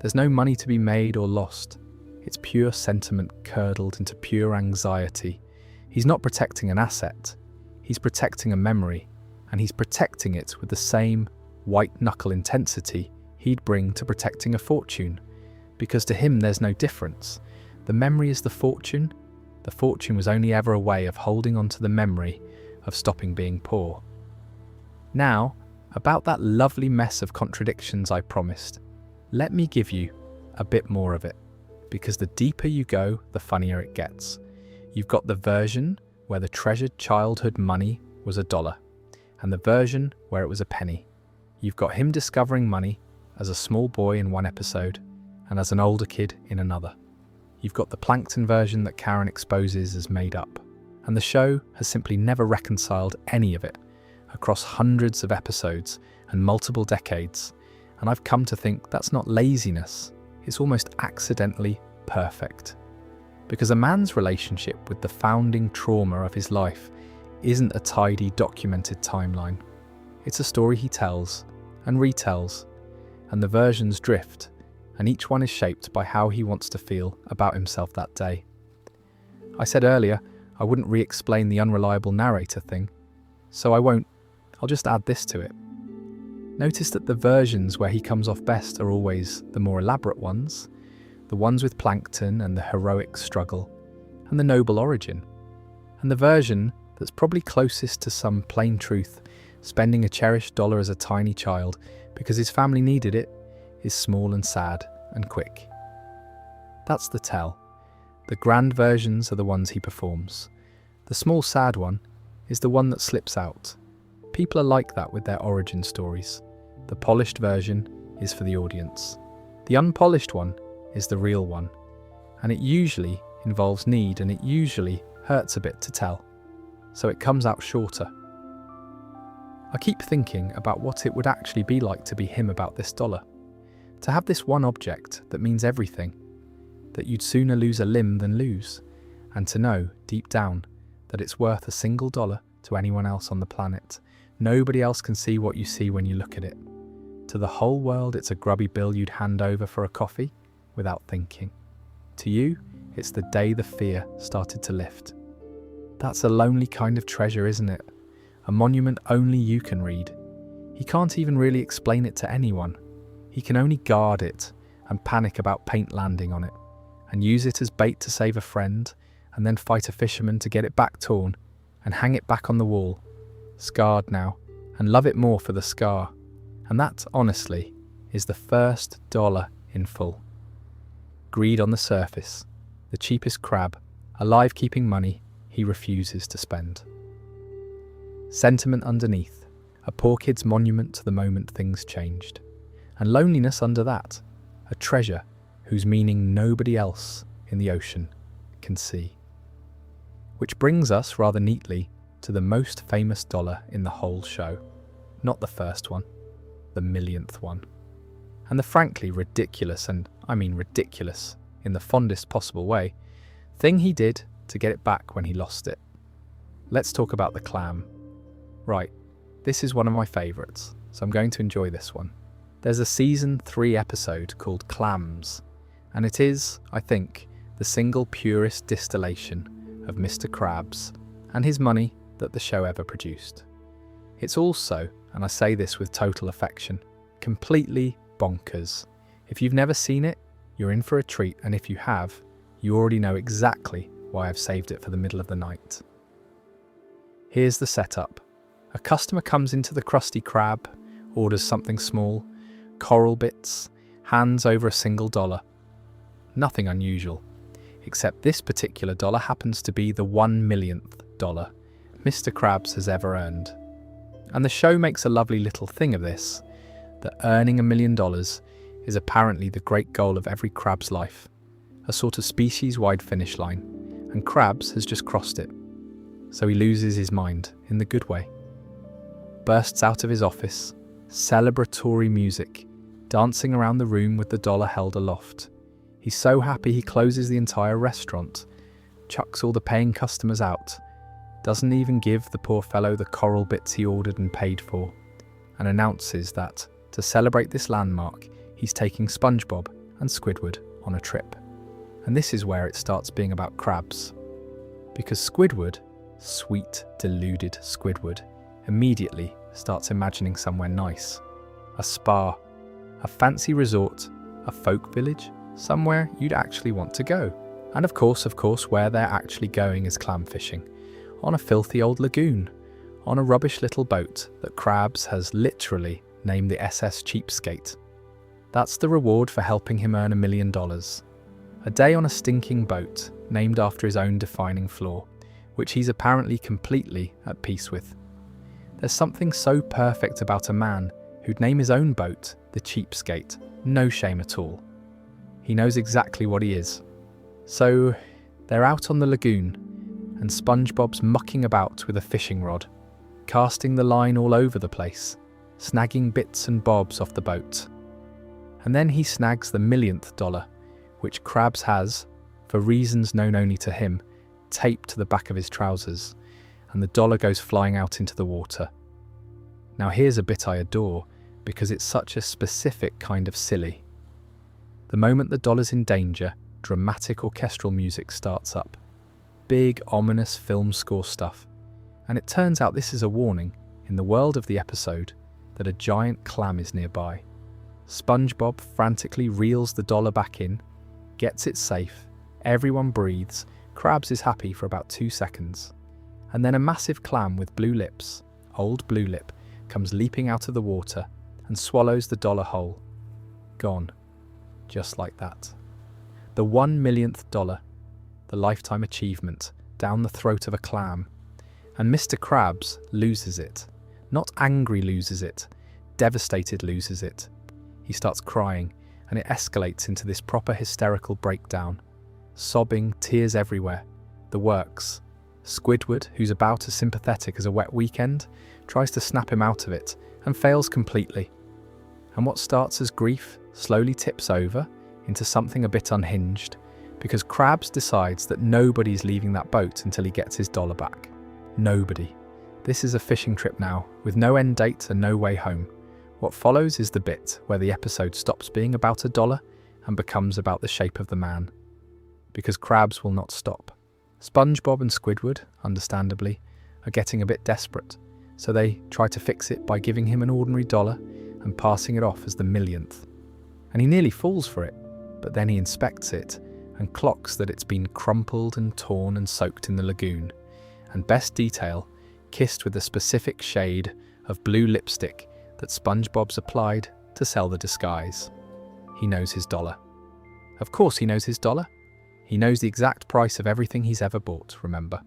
There's no money to be made or lost. It's pure sentiment curdled into pure anxiety. He's not protecting an asset. He's protecting a memory, and he's protecting it with the same white-knuckle intensity he'd bring to protecting a fortune. Because to him there's no difference. The memory is the fortune. The fortune was only ever a way of holding on to the memory of stopping being poor. Now, about that lovely mess of contradictions I promised, let me give you a bit more of it. Because the deeper you go, the funnier it gets. You've got the version where the treasured childhood money was $1, and the version where it was a penny. You've got him discovering money as a small boy in one episode, and as an older kid in another. You've got the plankton version that Karen exposes as made up, and the show has simply never reconciled any of it across hundreds of episodes and multiple decades, and I've come to think that's not laziness, it's almost accidentally perfect. Because a man's relationship with the founding trauma of his life isn't a tidy, documented timeline. It's a story he tells and retells, and the versions drift, and each one is shaped by how he wants to feel about himself that day. I said earlier I wouldn't re-explain the unreliable narrator thing, so I won't. I'll just add this to it. Notice that the versions where he comes off best are always the more elaborate ones, the ones with plankton and the heroic struggle, and the noble origin. And the version that's probably closest to some plain truth, spending a cherished dollar as a tiny child because his family needed it, is small and sad and quick. That's the tell. The grand versions are the ones he performs. The small sad one is the one that slips out. People are like that with their origin stories. The polished version is for the audience. The unpolished one is the real one. And it usually involves need, and it usually hurts a bit to tell. So it comes out shorter. I keep thinking about what it would actually be like to be him about this dollar. To have this one object that means everything, that you'd sooner lose a limb than lose, and to know, deep down, that it's worth $1 to anyone else on the planet. Nobody else can see what you see when you look at it. To the whole world, it's a grubby bill you'd hand over for a coffee without thinking. To you, it's the day the fear started to lift. That's a lonely kind of treasure, isn't it? A monument only you can read. He can't even really explain it to anyone. He can only guard it and panic about paint landing on it, and use it as bait to save a friend, and then fight a fisherman to get it back torn, and hang it back on the wall, scarred now, and love it more for the scar. And that, honestly, is the first dollar in full. Greed on the surface, the cheapest crab, alive keeping money he refuses to spend. Sentiment underneath, a poor kid's monument to the moment things changed. And loneliness under that, a treasure whose meaning nobody else in the ocean can see. Which brings us rather neatly to the most famous dollar in the whole show. Not the first one, the millionth one. And the frankly ridiculous, and I mean ridiculous in the fondest possible way, thing he did to get it back when he lost it. Let's talk about the clam. Right, This is one of my favourites, so I'm going to enjoy this one. There's a season 3 episode called Clams, and it is, I think, the single purest distillation of Mr. Krabs and his money that the show ever produced. It's also, and I say this with total affection, completely bonkers. If you've never seen it, you're in for a treat, and if you have, you already know exactly why I've saved it for the middle of the night. Here's the setup. A customer comes into the Krusty Krab, orders something small, coral bits, hands over a single dollar. Nothing unusual, except this particular dollar happens to be the 1,000,000th dollar Mr. Krabs has ever earned. And the show makes a lovely little thing of this, that earning $1 million is apparently the great goal of every crab's life, a sort of species-wide finish line, and Krabs has just crossed it. So he loses his mind, in the good way. Bursts out of his office, celebratory music, dancing around the room with the dollar held aloft. He's so happy he closes the entire restaurant, chucks all the paying customers out, doesn't even give the poor fellow the coral bits he ordered and paid for, and announces that, to celebrate this landmark, he's taking SpongeBob and Squidward on a trip. And this is where it starts being about Krabs. Because Squidward, sweet, deluded Squidward, immediately starts imagining somewhere nice. A spa, a fancy resort, a folk village, somewhere you'd actually want to go. And of course, where they're actually going is clam fishing. On a filthy old lagoon. On a rubbish little boat that Krabs has literally named the SS Cheapskate. That's the reward for helping him earn $1 million. A day on a stinking boat, named after his own defining flaw, which he's apparently completely at peace with. There's something so perfect about a man who'd name his own boat the Cheapskate, no shame at all. He knows exactly what he is. So, they're out on the lagoon, and SpongeBob's mucking about with a fishing rod, casting the line all over the place, snagging bits and bobs off the boat. And then he snags the 1,000,000th dollar, which Krabs has, for reasons known only to him, taped to the back of his trousers, and the dollar goes flying out into the water. Now here's a bit I adore, because it's such a specific kind of silly. The moment the dollar's in danger, dramatic orchestral music starts up. Big, ominous film score stuff. And it turns out this is a warning, in the world of the episode, that a giant clam is nearby. SpongeBob frantically reels the dollar back in, gets it safe, everyone breathes, Krabs is happy for about 2 seconds. And then a massive clam with blue lips, old Blue Lip, comes leaping out of the water and swallows the dollar whole. Gone. Just like that. The 1,000,000th dollar, the lifetime achievement, down the throat of a clam. And Mr. Krabs loses it. Not angry loses it, devastated loses it. He starts crying, and it escalates into this proper hysterical breakdown. Sobbing, tears everywhere. The works. Squidward, who's about as sympathetic as a wet weekend, tries to snap him out of it, and fails completely. And what starts as grief slowly tips over into something a bit unhinged, because Krabs decides that nobody's leaving that boat until he gets his dollar back. Nobody. This is a fishing trip now, with no end date and no way home. What follows is the bit where the episode stops being about a dollar and becomes about the shape of the man. Because Krabs will not stop. SpongeBob and Squidward, understandably, are getting a bit desperate, so they try to fix it by giving him an ordinary dollar and passing it off as the 1,000,000th. And he nearly falls for it, but then he inspects it and clocks that it's been crumpled and torn and soaked in the lagoon, and best detail, kissed with a specific shade of blue lipstick that SpongeBob's applied to sell the disguise. He knows his dollar. Of course he knows his dollar. He knows the exact price of everything he's ever bought, remember.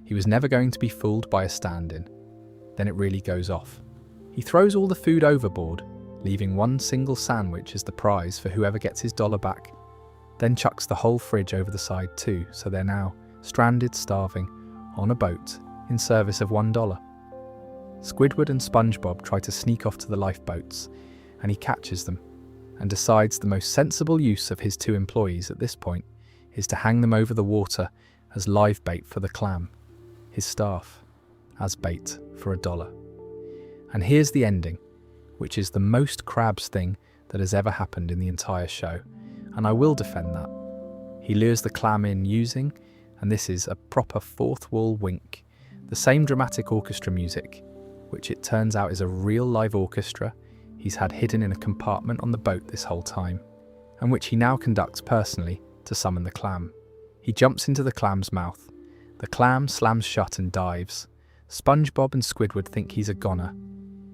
He was never going to be fooled by a stand-in. Then it really goes off. He throws all the food overboard, leaving one single sandwich as the prize for whoever gets his dollar back. Then chucks the whole fridge over the side too, so they're now stranded, starving, on a boat, in service of $1. Squidward and SpongeBob try to sneak off to the lifeboats, and he catches them, and decides the most sensible use of his 2 employees at this point is to hang them over the water as live bait for the clam, his staff, as bait for $1. And here's the ending, which is the most Krabs thing that has ever happened in the entire show, and I will defend that. He lures the clam in using, and this is a proper fourth wall wink, the same dramatic orchestra music, which it turns out is a real live orchestra he's had hidden in a compartment on the boat this whole time, and which he now conducts personally to summon the clam. He jumps into the clam's mouth. The clam slams shut and dives. SpongeBob and Squidward think he's a goner,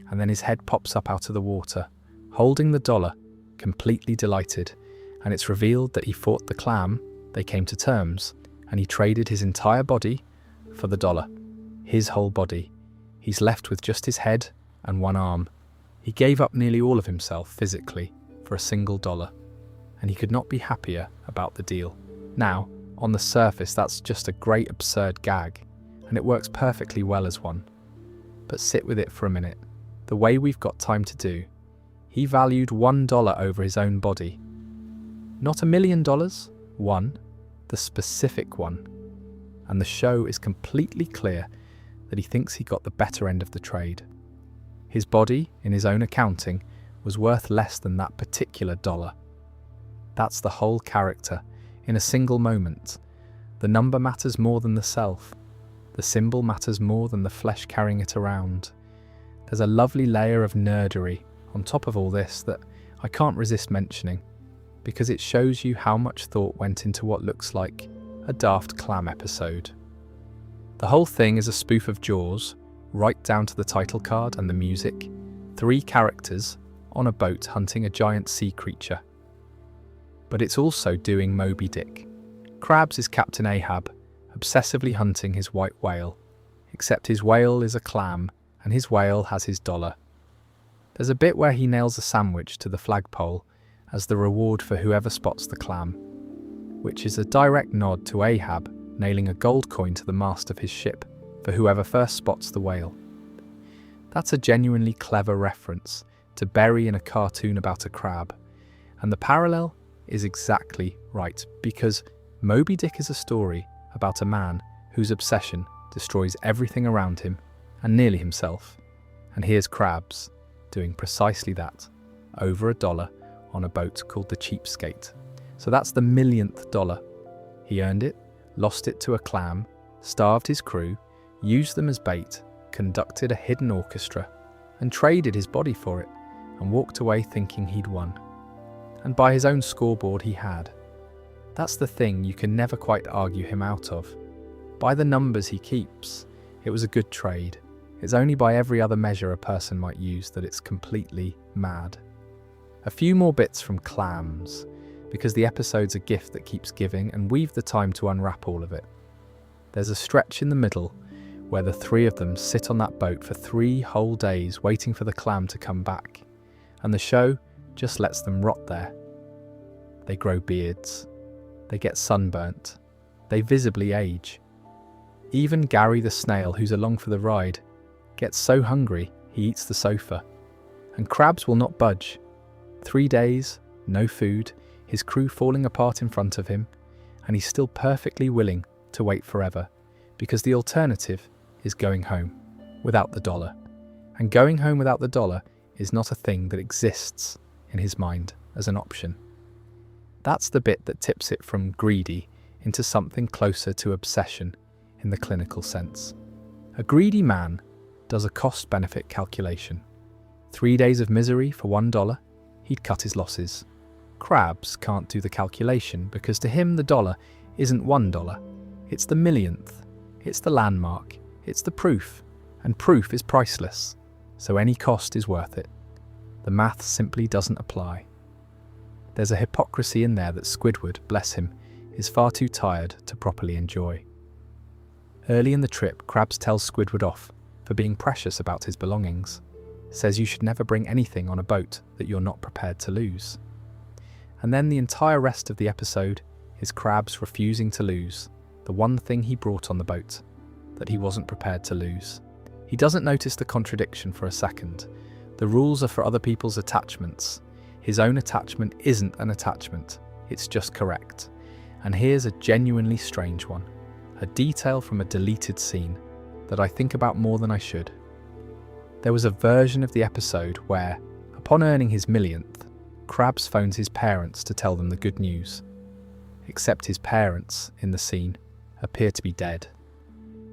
and then his head pops up out of the water, holding the dollar, completely delighted, and it's revealed that he fought the clam, they came to terms, and he traded his entire body for the dollar. His whole body. He's left with just his head and one arm. He gave up nearly all of himself physically for a single dollar, and he could not be happier about the deal. Now, on the surface, that's just a great absurd gag, and it works perfectly well as one. But sit with it for a minute. The way we've got time to do, he valued $1 over his own body. Not $1 million, one, the specific one. And the show is completely clear that he thinks he got the better end of the trade. His body, in his own accounting, was worth less than that particular dollar. That's the whole character, in a single moment. The number matters more than the self. The symbol matters more than the flesh carrying it around. There's a lovely layer of nerdery on top of all this that I can't resist mentioning, because it shows you how much thought went into what looks like a daft clam episode. The whole thing is a spoof of Jaws, right down to the title card and the music. 3 characters on a boat hunting a giant sea creature. But it's also doing Moby Dick. Krabs is Captain Ahab, obsessively hunting his white whale, except his whale is a clam and his whale has his dollar. There's a bit where he nails a sandwich to the flagpole as the reward for whoever spots the clam, which is a direct nod to Ahab nailing a gold coin to the mast of his ship for whoever first spots the whale. That's a genuinely clever reference to bury in a cartoon about a crab, and the parallel is exactly right, because Moby Dick is a story about a man whose obsession destroys everything around him and nearly himself. And here's Krabs doing precisely that, over $1 on a boat called the Cheapskate. So that's the millionth dollar. He earned it, lost it to a clam, starved his crew, used them as bait, conducted a hidden orchestra, and traded his body for it, and walked away thinking he'd won. And by his own scoreboard he had. That's the thing you can never quite argue him out of. By the numbers he keeps, it was a good trade. It's only by every other measure a person might use that it's completely mad. A few more bits from clams, because the episode's a gift that keeps giving, and we've the time to unwrap all of it. There's a stretch in the middle where the 3 of them sit on that boat for 3 whole days waiting for the clam to come back, and the show just lets them rot there. They grow beards. They get sunburnt. They visibly age. Even Gary the snail, who's along for the ride, gets so hungry he eats the sofa. And Krabs will not budge. 3 days, no food, his crew falling apart in front of him, and he's still perfectly willing to wait forever, because the alternative is going home without the dollar. And going home without the dollar is not a thing that exists in his mind as an option. That's the bit that tips it from greedy into something closer to obsession in the clinical sense. A greedy man does a cost-benefit calculation. 3 days of misery for $1, he'd cut his losses. Krabs can't do the calculation because to him the dollar isn't $1, it's the millionth, it's the landmark, it's the proof, and proof is priceless, so any cost is worth it. The math simply doesn't apply. There's a hypocrisy in there that Squidward, bless him, is far too tired to properly enjoy. Early in the trip, Krabs tells Squidward off for being precious about his belongings, says you should never bring anything on a boat that you're not prepared to lose. And then the entire rest of the episode is Krabs refusing to lose the one thing he brought on the boat that he wasn't prepared to lose. He doesn't notice the contradiction for a second. The rules are for other people's attachments. His own attachment isn't an attachment, it's just correct. And here's a genuinely strange one, a detail from a deleted scene that I think about more than I should. There was a version of the episode where, upon earning his millionth, Krabs phones his parents to tell them the good news. Except his parents, in the scene, appear to be dead.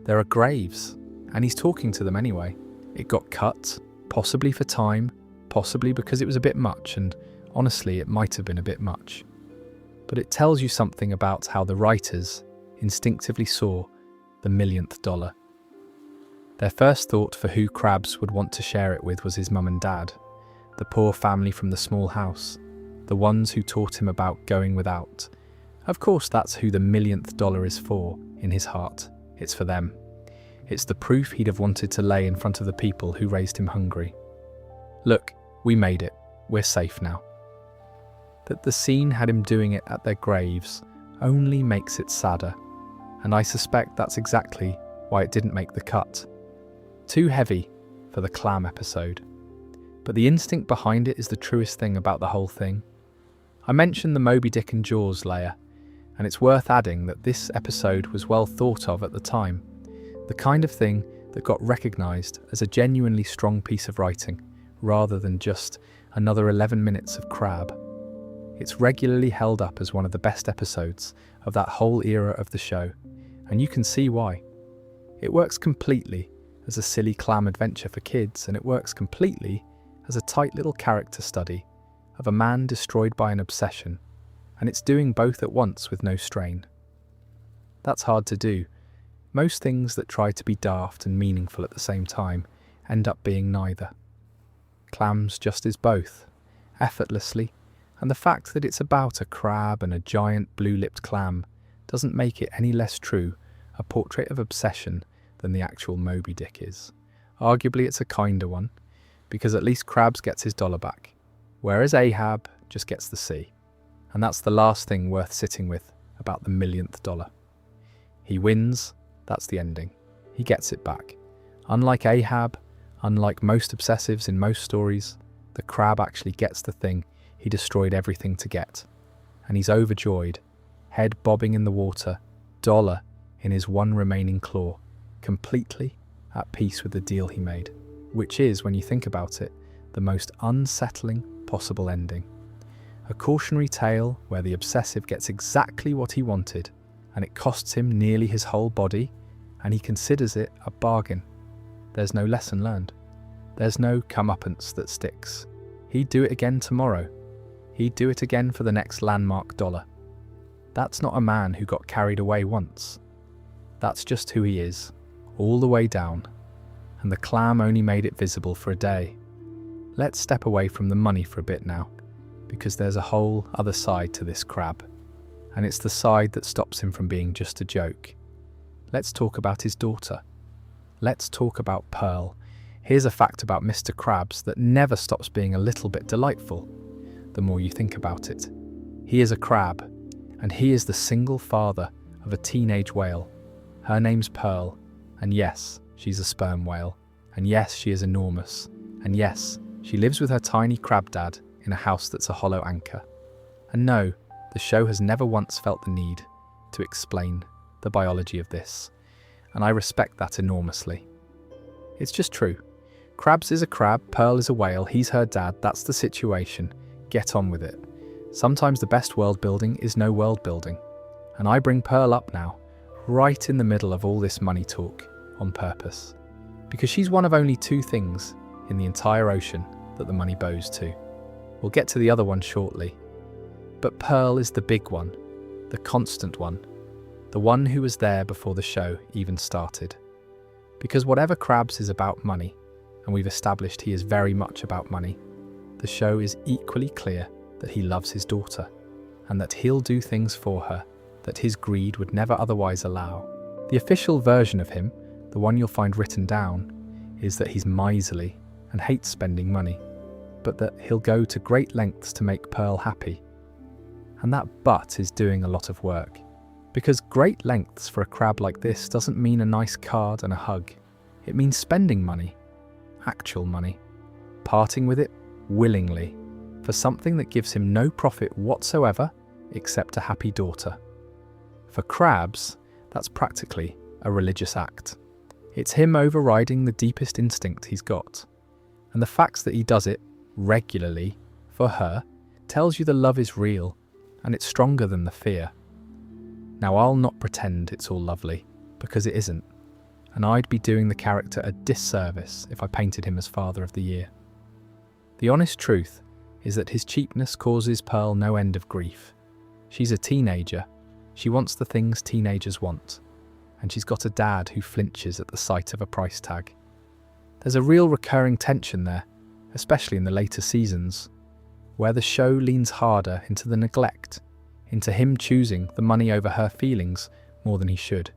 There are graves, and he's talking to them anyway. It got cut, possibly for time, possibly because it was a bit much, and honestly it might have been a bit much. But it tells you something about how the writers instinctively saw the millionth dollar. Their first thought for who Krabs would want to share it with was his mum and dad, the poor family from the small house, the ones who taught him about going without. Of course, that's who the millionth dollar is for in his heart. It's for them. It's the proof he'd have wanted to lay in front of the people who raised him hungry. Look, we made it. We're safe now. That the scene had him doing it at their graves only makes it sadder, and I suspect that's exactly why it didn't make the cut. Too heavy for the clam episode. But the instinct behind it is the truest thing about the whole thing. I mentioned the Moby Dick and Jaws layer, and it's worth adding that this episode was well thought of at the time, the kind of thing that got recognised as a genuinely strong piece of writing, rather than just another 11 minutes of crab. It's regularly held up as one of the best episodes of that whole era of the show, and you can see why. It works completely as a silly clam adventure for kids, and it works completely as a tight little character study of a man destroyed by an obsession, and it's doing both at once with no strain. That's hard to do. Most things that try to be daft and meaningful at the same time end up being neither. Clams just is both, effortlessly, and the fact that it's about a crab and a giant blue-lipped clam doesn't make it any less true a portrait of obsession than the actual Moby Dick is. Arguably it's a kinder one, because at least Krabs gets his dollar back, whereas Ahab just gets the sea. And that's the last thing worth sitting with about the millionth dollar. He wins, that's the ending. He gets it back. Unlike Ahab, unlike most obsessives in most stories, the crab actually gets the thing he destroyed everything to get. And he's overjoyed, head bobbing in the water, dollar in his one remaining claw, completely at peace with the deal he made, which is, when you think about it, the most unsettling possible ending. A cautionary tale where the obsessive gets exactly what he wanted, and it costs him nearly his whole body, and he considers it a bargain. There's no lesson learned. There's no comeuppance that sticks. He'd do it again tomorrow. He'd do it again for the next landmark dollar. That's not a man who got carried away once. That's just who he is, all the way down, and the clam only made it visible for a day. Let's step away from the money for a bit now, because there's a whole other side to this crab, and it's the side that stops him from being just a joke. Let's talk about his daughter. Let's talk about Pearl. Here's a fact about Mr. Krabs that never stops being a little bit delightful, the more you think about it. He is a crab, and he is the single father of a teenage whale. Her name's Pearl, and yes, she's a sperm whale, and yes, she is enormous, and yes, she lives with her tiny crab dad in a house that's a hollow anchor. And no, the show has never once felt the need to explain the biology of this, and I respect that enormously. It's just true. Krabs is a crab, Pearl is a whale, he's her dad, that's the situation. Get on with it. Sometimes the best world building is no world building, and I bring Pearl up now, right in the middle of all this money talk, on purpose, because she's one of only two things in the entire ocean that the money bows to. We'll get to the other one shortly. But Pearl is the big one, the constant one, the one who was there before the show even started. Because whatever Krabs is about money, and we've established he is very much about money, the show is equally clear that he loves his daughter, and that he'll do things for her that his greed would never otherwise allow. The official version of him, the one you'll find written down, is that he's miserly and hates spending money, but that he'll go to great lengths to make Pearl happy. And that but is doing a lot of work, because great lengths for a crab like this doesn't mean a nice card and a hug. It means spending money, actual money, parting with it willingly for something that gives him no profit whatsoever except a happy daughter. For Krabs, that's practically a religious act. It's him overriding the deepest instinct he's got, And the fact that he does it regularly for her tells you the love is real and it's stronger than the fear. Now, I'll not pretend it's all lovely, because it isn't, and I'd be doing the character a disservice if I painted him as Father of the Year. The honest truth is that his cheapness causes Pearl no end of grief. She's a teenager, she wants the things teenagers want, and she's got a dad who flinches at the sight of a price tag. There's a real recurring tension there, especially in the later seasons, where the show leans harder into the neglect, into him choosing the money over her feelings more than he should,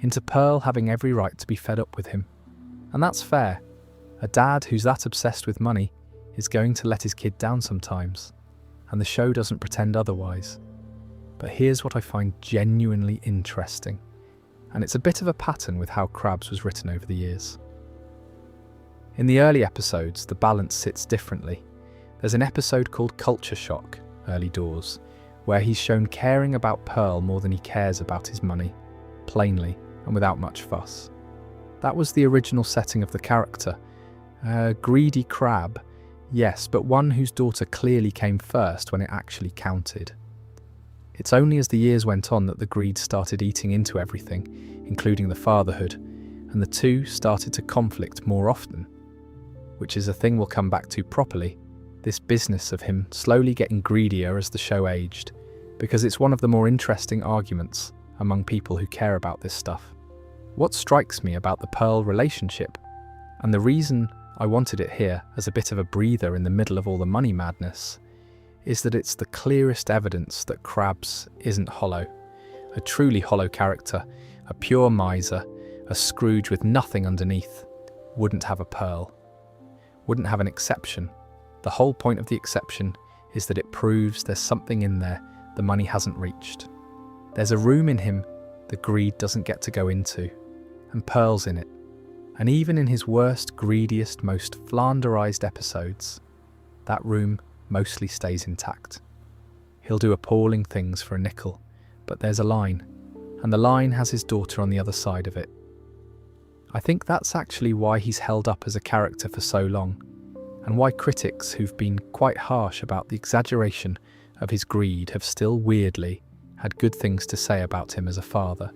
into Pearl having every right to be fed up with him. And that's fair. A dad who's that obsessed with money is going to let his kid down sometimes, and the show doesn't pretend otherwise. But here's what I find genuinely interesting, and it's a bit of a pattern with how Krabs was written over the years. In the early episodes, the balance sits differently. There's an episode called Culture Shock, Early Doors, where he's shown caring about Pearl more than he cares about his money, plainly and without much fuss. That was the original setting of the character. A greedy crab, yes, but one whose daughter clearly came first when it actually counted. It's only as the years went on that the greed started eating into everything, including the fatherhood, and the two started to conflict more often, which is a thing we'll come back to properly, this business of him slowly getting greedier as the show aged, because it's one of the more interesting arguments among people who care about this stuff. What strikes me about the Pearl relationship, and the reason I wanted it here as a bit of a breather in the middle of all the money madness, is that it's the clearest evidence that Krabs isn't hollow, a truly hollow character, a pure miser, a Scrooge with nothing underneath, wouldn't have a Pearl, wouldn't have an exception. The whole point of the exception is that it proves there's something in there the money hasn't reached. There's a room in him the greed doesn't get to go into, and Pearl's in it. And even in his worst, greediest, most flanderized episodes, that room mostly stays intact. He'll do appalling things for a nickel, but there's a line, and the line has his daughter on the other side of it. I think that's actually why he's held up as a character for so long, and why critics who've been quite harsh about the exaggeration of his greed have still weirdly had good things to say about him as a father.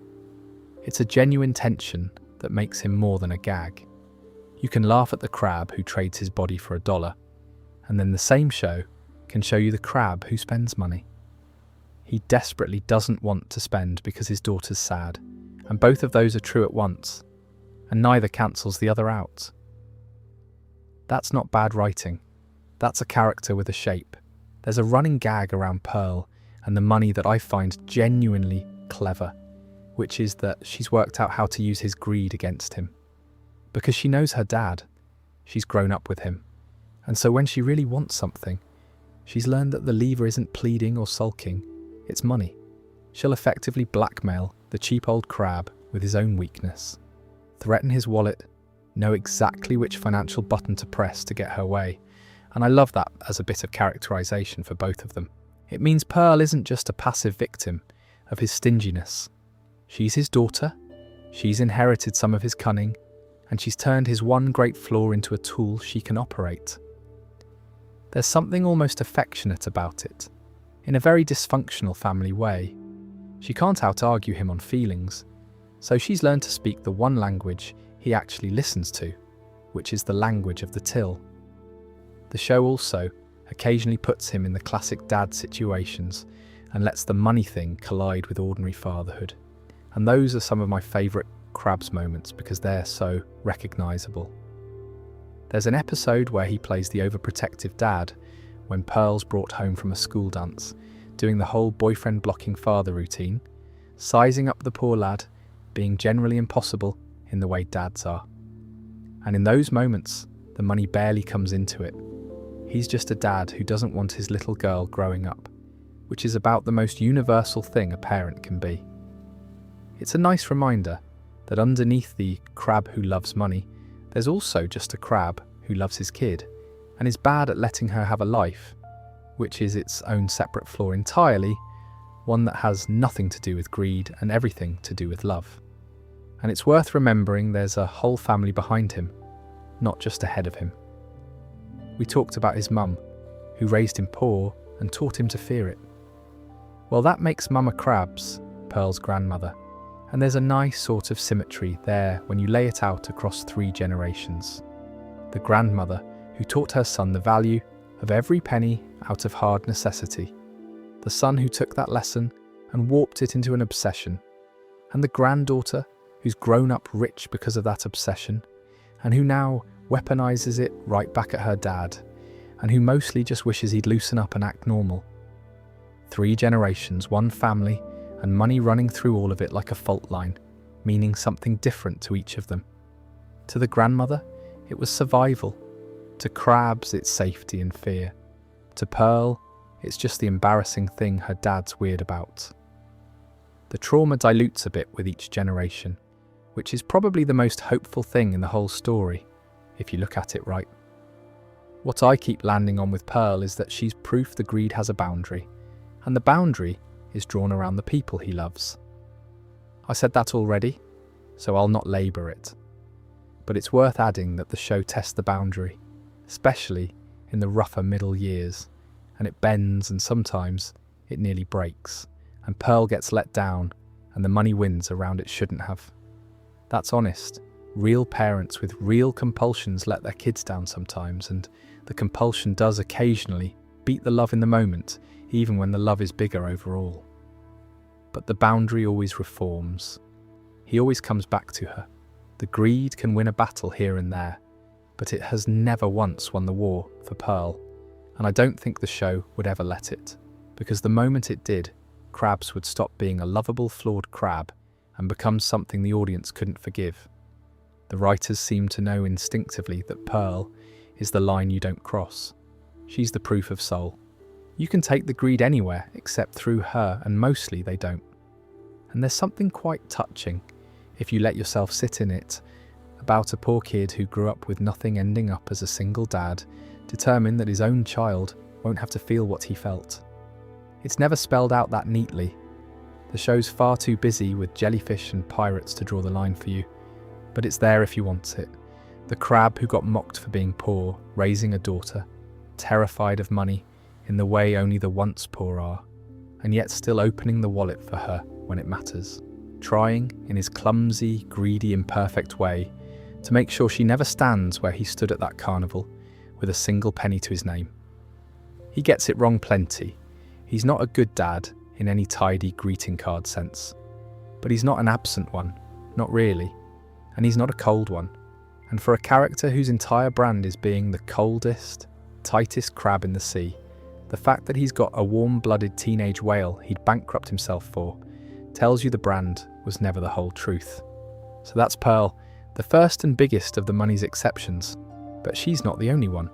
It's a genuine tension that makes him more than a gag. You can laugh at the crab who trades his body for $1, and then the same show can show you the crab who spends money. He desperately doesn't want to spend because his daughter's sad, and both of those are true at once, and neither cancels the other out. That's not bad writing. That's a character with a shape. There's a running gag around Pearl and the money that I find genuinely clever, which is that she's worked out how to use his greed against him. Because she knows her dad, she's grown up with him, and so when she really wants something, she's learned that the lever isn't pleading or sulking, it's money. She'll effectively blackmail the cheap old crab with his own weakness, threaten his wallet, know exactly which financial button to press to get her way, and I love that as a bit of characterization for both of them. It means Pearl isn't just a passive victim of his stinginess. She's his daughter, she's inherited some of his cunning, and she's turned his one great flaw into a tool she can operate. There's something almost affectionate about it, in a very dysfunctional family way. She can't out-argue him on feelings, so she's learned to speak the one language he actually listens to, which is the language of the till. The show also occasionally puts him in the classic dad situations and lets the money thing collide with ordinary fatherhood. And those are some of my favourite Krabs moments because they're so recognisable. There's an episode where he plays the overprotective dad when Pearl's brought home from a school dance, doing the whole boyfriend blocking father routine, sizing up the poor lad, being generally impossible in the way dads are. And in those moments, the money barely comes into it. He's just a dad who doesn't want his little girl growing up, which is about the most universal thing a parent can be. It's a nice reminder that underneath the crab who loves money, there's also just a crab who loves his kid and is bad at letting her have a life, which is its own separate flaw entirely, one that has nothing to do with greed and everything to do with love. And it's worth remembering there's a whole family behind him, not just ahead of him. we talked about his mum, who raised him poor and taught him to fear it. Well, that makes Mama Krabs Pearl's grandmother, and there's a nice sort of symmetry there when you lay it out across 3 generations. The grandmother who taught her son the value of every penny out of hard necessity, the son who took that lesson and warped it into an obsession, and the granddaughter who's grown up rich because of that obsession, and who now weaponizes it right back at her dad, and who mostly just wishes he'd loosen up and act normal. 3 generations, 1 family, and money running through all of it like a fault line, meaning something different to each of them. To the grandmother, it was survival. To Krabs, it's safety and fear. To Pearl, it's just the embarrassing thing her dad's weird about. The trauma dilutes a bit with each generation, which is probably the most hopeful thing in the whole story, if you look at it right. What I keep landing on with Pearl is that she's proof the greed has a boundary, and the boundary is drawn around the people he loves. I said that already, so I'll not labour it. But it's worth adding that the show tests the boundary, especially in the rougher middle years, and it bends and sometimes it nearly breaks, and Pearl gets let down and the money wins around it shouldn't have. That's honest. Real parents with real compulsions let their kids down sometimes, and the compulsion does occasionally beat the love in the moment, even when the love is bigger overall. But the boundary always reforms. He always comes back to her. The greed can win a battle here and there, but it has never once won the war for Pearl, and I don't think the show would ever let it, because the moment it did, Krabs would stop being a lovable, flawed crab and become something the audience couldn't forgive. The writers seem to know instinctively that Pearl is the line you don't cross. She's the proof of soul. You can take the greed anywhere except through her, and mostly they don't. And there's something quite touching, if you let yourself sit in it, about a poor kid who grew up with nothing ending up as a single dad, determined that his own child won't have to feel what he felt. It's never spelled out that neatly. The show's far too busy with jellyfish and pirates to draw the line for you, but it's there if you want it. The crab who got mocked for being poor, raising a daughter, terrified of money in the way only the once poor are, and yet still opening the wallet for her when it matters, trying, in his clumsy, greedy, imperfect way, to make sure she never stands where he stood at that carnival with a single penny to his name. He gets it wrong plenty. He's not a good dad in any tidy greeting card sense, but he's not an absent one, not really, and he's not a cold one. And for a character whose entire brand is being the coldest, tightest crab in the sea, the fact that he's got a warm-blooded teenage whale he'd bankrupt himself for tells you the brand was never the whole truth. So that's Pearl, the first and biggest of the money's exceptions, but she's not the only one.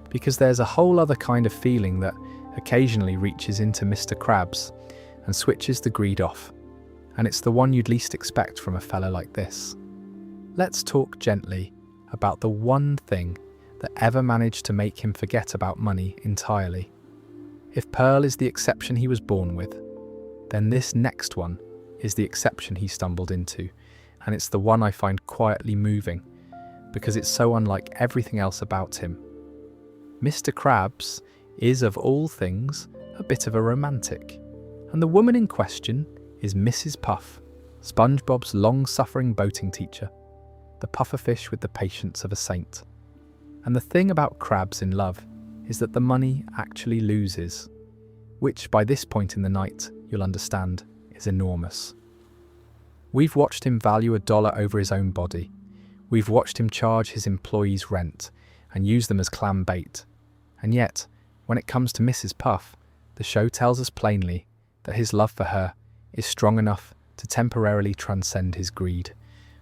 Because there's a whole other kind of feeling that occasionally reaches into Mr. Krabs and switches the greed off, and it's the one you'd least expect from a fellow like this. Let's talk gently about the one thing that ever managed to make him forget about money entirely. If Pearl is the exception he was born with, then this next one is the exception he stumbled into, and it's the one I find quietly moving, because it's so unlike everything else about him. Mr. Krabs is, of all things, a bit of a romantic, and the woman in question is Mrs. Puff, SpongeBob's long-suffering boating teacher, the pufferfish with the patience of a saint. And the thing about Krabs in love is that the money actually loses, which by this point in the night, you'll understand, is enormous. We've watched him value $1 over his own body. We've watched him charge his employees rent and use them as clam bait. And yet, when it comes to Mrs. Puff, the show tells us plainly that his love for her is strong enough to temporarily transcend his greed,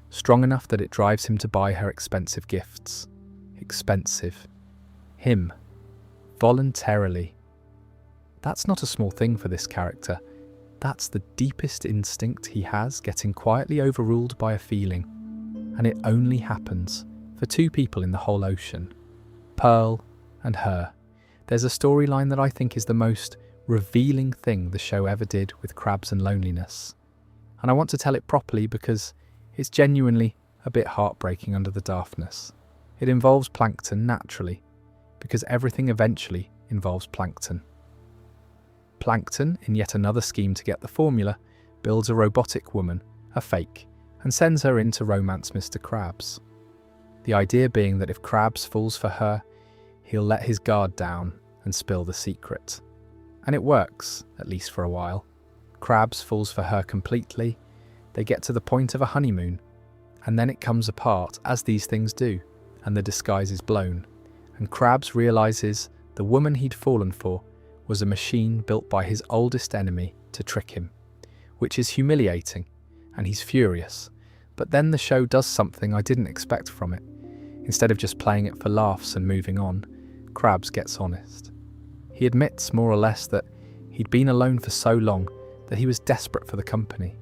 strong enough that it drives him to buy her expensive gifts. Expensive. Him. Voluntarily. That's not a small thing for this character. That's the deepest instinct he has, getting quietly overruled by a feeling. And it only happens for 2 people in the whole ocean. Pearl and her. There's a storyline that I think is the most revealing thing the show ever did with Krabs and loneliness. And I want to tell it properly because it's genuinely a bit heartbreaking under the daftness. It involves plankton, naturally, because everything eventually involves plankton. Plankton, in yet another scheme to get the formula, builds a robotic woman, a fake, and sends her in to romance Mr. Krabs. The idea being that if Krabs falls for her, he'll let his guard down and spill the secret. And it works, at least for a while. Krabs falls for her completely, they get to the point of a honeymoon, and then it comes apart, as these things do, and the disguise is blown, and Krabs realises the woman he'd fallen for was a machine built by his oldest enemy to trick him, which is humiliating, and he's furious. But then the show does something I didn't expect from it. Instead of just playing it for laughs and moving on, Krabs gets honest. He admits, more or less, that he'd been alone for so long that he was desperate for the company.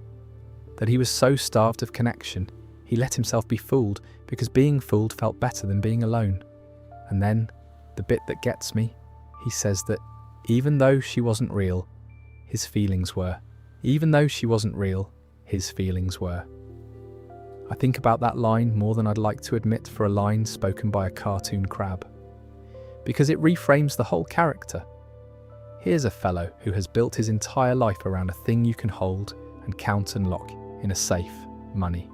That he was so starved of connection, he let himself be fooled because being fooled felt better than being alone. And then, the bit that gets me, he says that even though she wasn't real, his feelings were. Even though she wasn't real, his feelings were. I think about that line more than I'd like to admit for a line spoken by a cartoon crab. Because it reframes the whole character. Here's a fellow who has built his entire life around a thing you can hold and count and lock in a safe, money.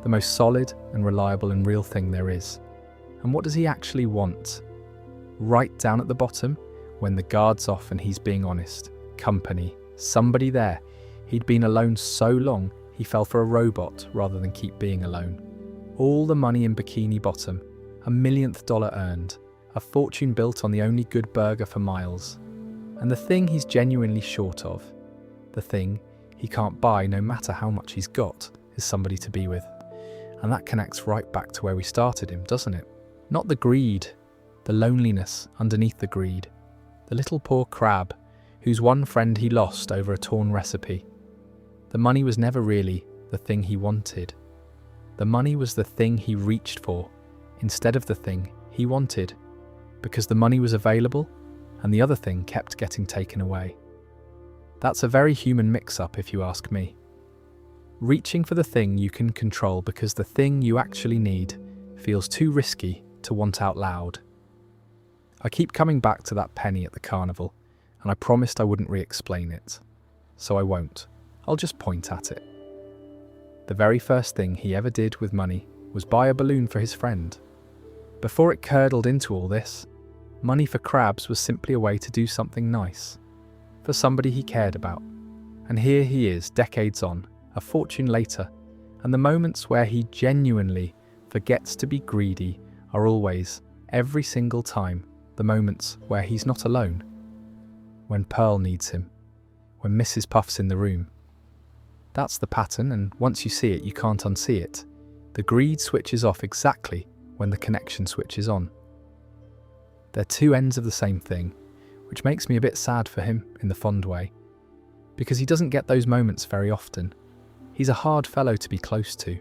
The most solid and reliable and real thing there is. And what does he actually want? Right down at the bottom, when the guard's off and he's being honest, company, somebody there. He'd been alone so long, he fell for a robot rather than keep being alone. All the money in Bikini Bottom, $1 millionth earned, a fortune built on the only good burger for miles. And the thing he's genuinely short of, the thing he can't buy no matter how much he's got, is somebody to be with. And that connects right back to where we started him, doesn't it? Not the greed, the loneliness underneath the greed. The little poor crab, whose one friend he lost over a torn recipe. The money was never really the thing he wanted. The money was the thing he reached for, instead of the thing he wanted, because the money was available and the other thing kept getting taken away. That's a very human mix-up, if you ask me. Reaching for the thing you can control because the thing you actually need feels too risky to want out loud. I keep coming back to that penny at the carnival, and I promised I wouldn't re-explain it. So I won't. I'll just point at it. The very first thing he ever did with money was buy a balloon for his friend. Before it curdled into all this, money for Krabs was simply a way to do something nice, for somebody he cared about. And here he is, decades on, a fortune later, and the moments where he genuinely forgets to be greedy are always, every single time, the moments where he's not alone. When Pearl needs him, when Mrs. Puff's in the room. That's the pattern, and once you see it, you can't unsee it. The greed switches off exactly when the connection switches on. They're two ends of the same thing, which makes me a bit sad for him in the fond way, because he doesn't get those moments very often. He's a hard fellow to be close to.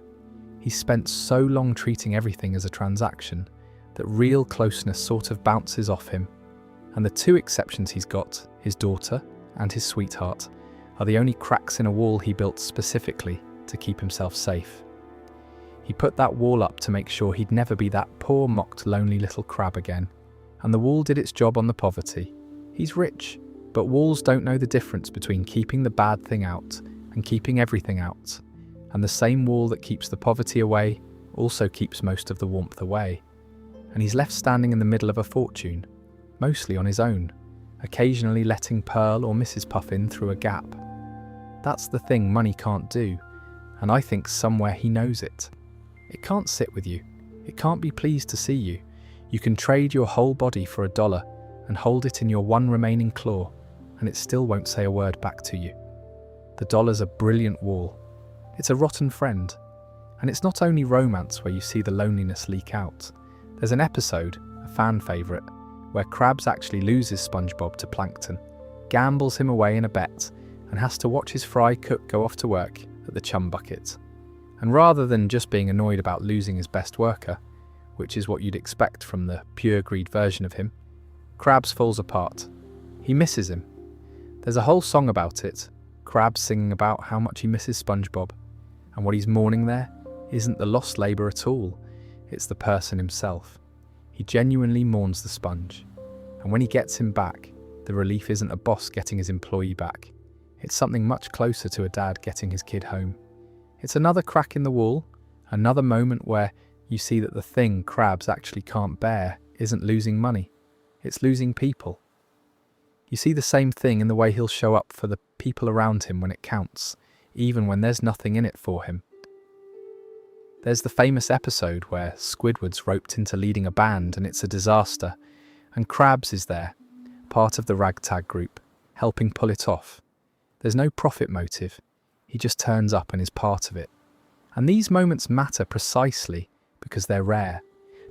He's spent so long treating everything as a transaction that real closeness sort of bounces off him. And the two exceptions he's got, his daughter and his sweetheart, are the only cracks in a wall he built specifically to keep himself safe. He put that wall up to make sure he'd never be that poor, mocked, lonely little crab again. And the wall did its job on the poverty. He's rich, but walls don't know the difference between keeping the bad thing out and keeping everything out. And the same wall that keeps the poverty away also keeps most of the warmth away. And he's left standing in the middle of a fortune, mostly on his own, occasionally letting Pearl or Mrs. Puff in through a gap. That's the thing money can't do, and I think somewhere he knows it. It can't sit with you. It can't be pleased to see you. You can trade your whole body for $1 and hold it in your one remaining claw, and it still won't say a word back to you. The dollar's a brilliant wall. It's a rotten friend. And it's not only romance where you see the loneliness leak out. There's an episode, a fan favourite, where Krabs actually loses SpongeBob to Plankton, gambles him away in a bet, and has to watch his fry cook go off to work at the chum bucket. And rather than just being annoyed about losing his best worker, which is what you'd expect from the pure greed version of him, Krabs falls apart. He misses him. There's a whole song about it, Krabs singing about how much he misses SpongeBob, and what he's mourning there isn't the lost labour at all, it's the person himself. He genuinely mourns the sponge. And when he gets him back, the relief isn't a boss getting his employee back. It's something much closer to a dad getting his kid home. It's another crack in the wall, another moment where you see that the thing Krabs actually can't bear isn't losing money, it's losing people. You see the same thing in the way he'll show up for the people around him when it counts, even when there's nothing in it for him. There's the famous episode where Squidward's roped into leading a band and it's a disaster, and Krabs is there, part of the ragtag group, helping pull it off. There's no profit motive, he just turns up and is part of it. And these moments matter precisely because they're rare,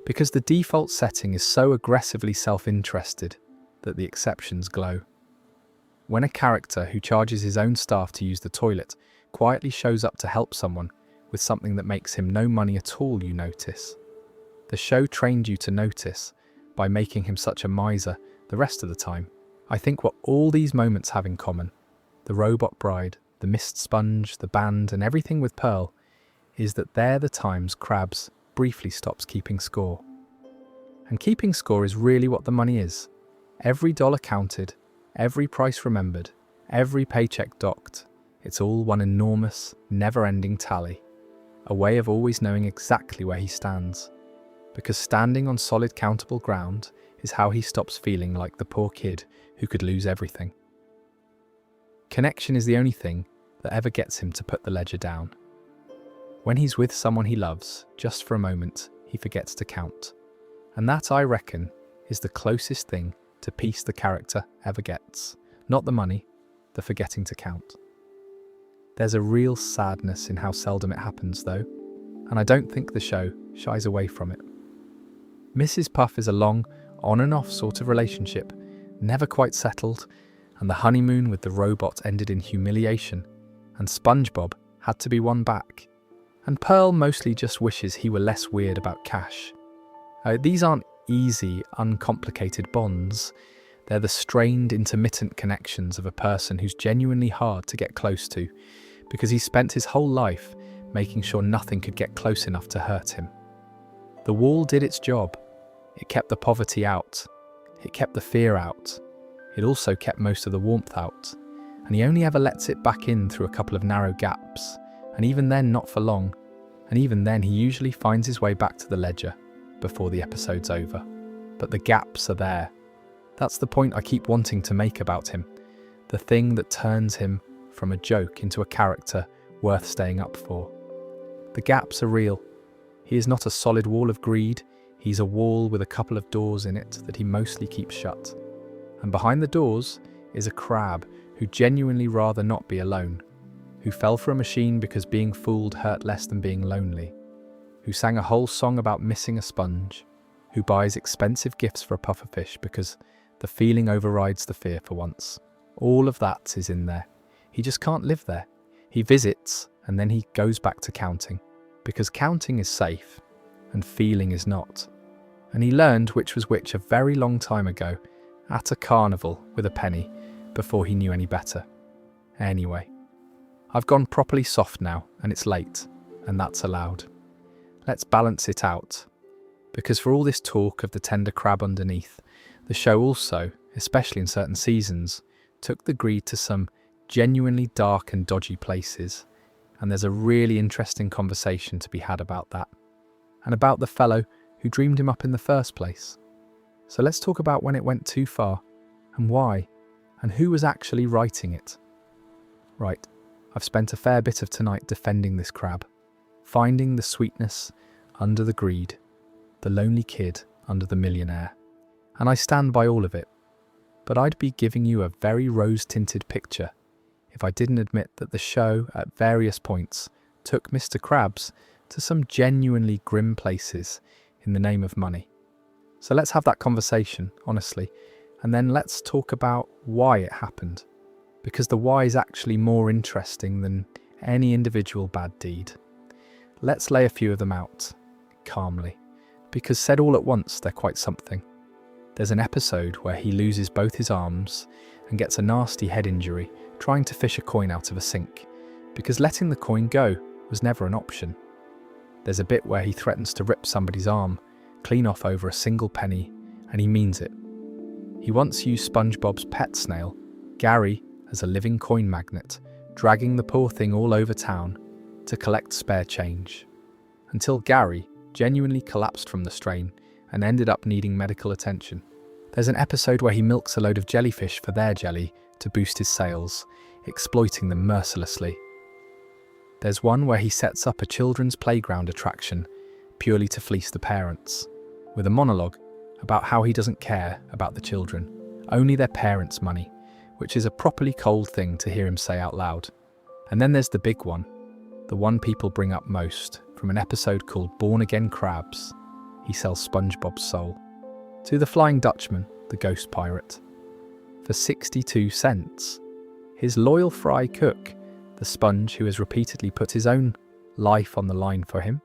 because the default setting is so aggressively self-interested that the exceptions glow. When a character who charges his own staff to use the toilet quietly shows up to help someone with something that makes him no money at all, you notice. The show trained you to notice by making him such a miser the rest of the time. I think what all these moments have in common, the robot bride, the mist sponge, the band, and everything with Pearl, is that they're the times Krabs briefly stops keeping score. And keeping score is really what the money is. Every dollar counted, every price remembered, every paycheck docked. It's all one enormous, never-ending tally. A way of always knowing exactly where he stands. Because standing on solid countable ground is how he stops feeling like the poor kid who could lose everything. Connection is the only thing that ever gets him to put the ledger down. When he's with someone he loves, just for a moment, he forgets to count. And that, I reckon, is the closest thing to peace the character ever gets. Not the money, the forgetting to count. There's a real sadness in how seldom it happens, though, and I don't think the show shies away from it. Mrs. Puff is a long, on and off sort of relationship, never quite settled, and the honeymoon with the robot ended in humiliation, and SpongeBob had to be won back. And Pearl mostly just wishes he were less weird about cash. These aren't easy, uncomplicated bonds. They're the strained, intermittent connections of a person who's genuinely hard to get close to, because he spent his whole life making sure nothing could get close enough to hurt him. The wall did its job. It kept the poverty out. It kept the fear out. It also kept most of the warmth out. And he only ever lets it back in through a couple of narrow gaps, and even then not for long. And even then he usually finds his way back to the ledger before the episode's over. But the gaps are there. That's the point I keep wanting to make about him. The thing that turns him from a joke into a character worth staying up for. The gaps are real. He is not a solid wall of greed. He's a wall with a couple of doors in it that he mostly keeps shut. And behind the doors is a crab who genuinely rather not be alone, who fell for a machine because being fooled hurt less than being lonely, who sang a whole song about missing a sponge, who buys expensive gifts for a pufferfish because the feeling overrides the fear for once. All of that is in there. He just can't live there. He visits and then he goes back to counting, because counting is safe and feeling is not. And he learned which was which a very long time ago at a carnival with a penny before he knew any better. Anyway, I've gone properly soft now and it's late, and that's allowed. Let's balance it out, because for all this talk of the tender crab underneath, the show also, especially in certain seasons, took the greed to some genuinely dark and dodgy places, and there's a really interesting conversation to be had about that, and about the fellow who dreamed him up in the first place. So let's talk about when it went too far, and why, and who was actually writing it. Right, I've spent a fair bit of tonight defending this crab, finding the sweetness under the greed, the lonely kid under the millionaire, and I stand by all of it. But I'd be giving you a very rose-tinted picture if I didn't admit that the show, at various points, took Mr. Krabs to some genuinely grim places in the name of money. So let's have that conversation, honestly, and then let's talk about why it happened, because the why is actually more interesting than any individual bad deed. Let's lay a few of them out, calmly, because said all at once, they're quite something. There's an episode where he loses both his arms and gets a nasty head injury trying to fish a coin out of a sink, because letting the coin go was never an option. There's a bit where he threatens to rip somebody's arm, clean off over a single penny, and he means it. He once used SpongeBob's pet snail, Gary, as a living coin magnet, dragging the poor thing all over town to collect spare change. Until Gary genuinely collapsed from the strain and ended up needing medical attention. There's an episode where he milks a load of jellyfish for their jelly to boost his sales, exploiting them mercilessly. There's one where he sets up a children's playground attraction purely to fleece the parents, with a monologue about how he doesn't care about the children, only their parents' money, which is a properly cold thing to hear him say out loud. And then there's the big one, the one people bring up most, from an episode called Born Again Krabs. He sells SpongeBob's soul to the Flying Dutchman, the ghost pirate, for 62 cents. His loyal fry cook, the sponge who has repeatedly put his own life on the line for him,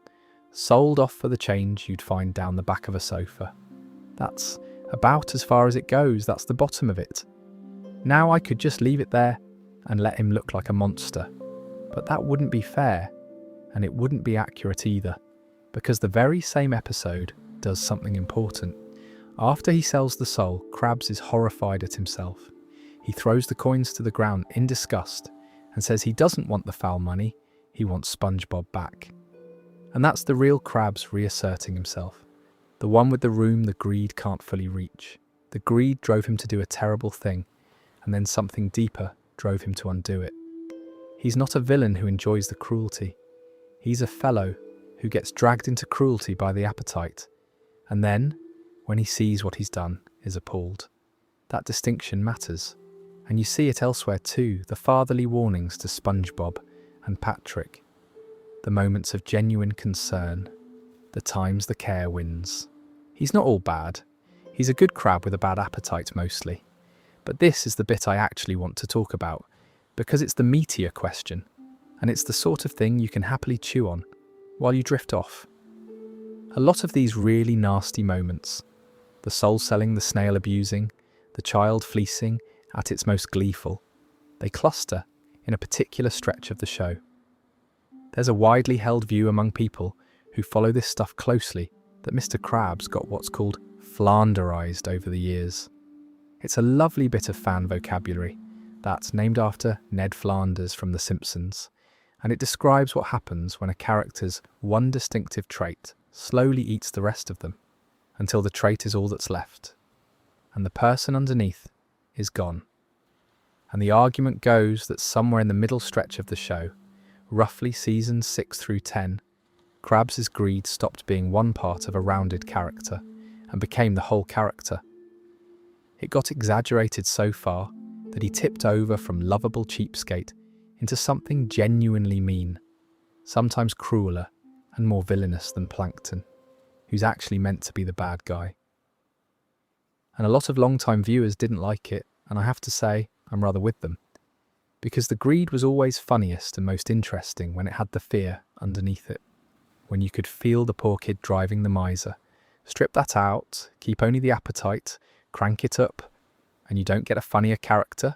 sold off for the change you'd find down the back of a sofa. That's about as far as it goes, that's the bottom of it. Now I could just leave it there and let him look like a monster, but that wouldn't be fair, and it wouldn't be accurate either, because the very same episode does something important. After he sells the soul, Krabs is horrified at himself. He throws the coins to the ground in disgust and says he doesn't want the foul money, he wants SpongeBob back. And that's the real Krabs reasserting himself. The one with the room the greed can't fully reach. The greed drove him to do a terrible thing, and then something deeper drove him to undo it. He's not a villain who enjoys the cruelty. He's a fellow who gets dragged into cruelty by the appetite, and then, when he sees what he's done, is appalled. That distinction matters, and you see it elsewhere too, the fatherly warnings to SpongeBob and Patrick, the moments of genuine concern, the times the care wins. He's not all bad. He's a good crab with a bad appetite mostly. But this is the bit I actually want to talk about, because it's the meatier question, and it's the sort of thing you can happily chew on while you drift off. A lot of these really nasty moments, the soul selling, the snail abusing, the child fleecing at its most gleeful, they cluster in a particular stretch of the show. There's a widely held view among people who follow this stuff closely that Mr. Krabs got what's called flanderized over the years. It's a lovely bit of fan vocabulary that's named after Ned Flanders from The Simpsons, and it describes what happens when a character's one distinctive trait slowly eats the rest of them, until the trait is all that's left, and the person underneath is gone. And the argument goes that somewhere in the middle stretch of the show, roughly seasons 6 through 10, Krabs' greed stopped being one part of a rounded character and became the whole character. It got exaggerated so far that he tipped over from lovable cheapskate into something genuinely mean, sometimes crueler and more villainous than Plankton, who's actually meant to be the bad guy. And a lot of long-time viewers didn't like it, and I have to say, I'm rather with them, because the greed was always funniest and most interesting when it had the fear underneath it, when you could feel the poor kid driving the miser. Strip that out, keep only the appetite, crank it up, and you don't get a funnier character,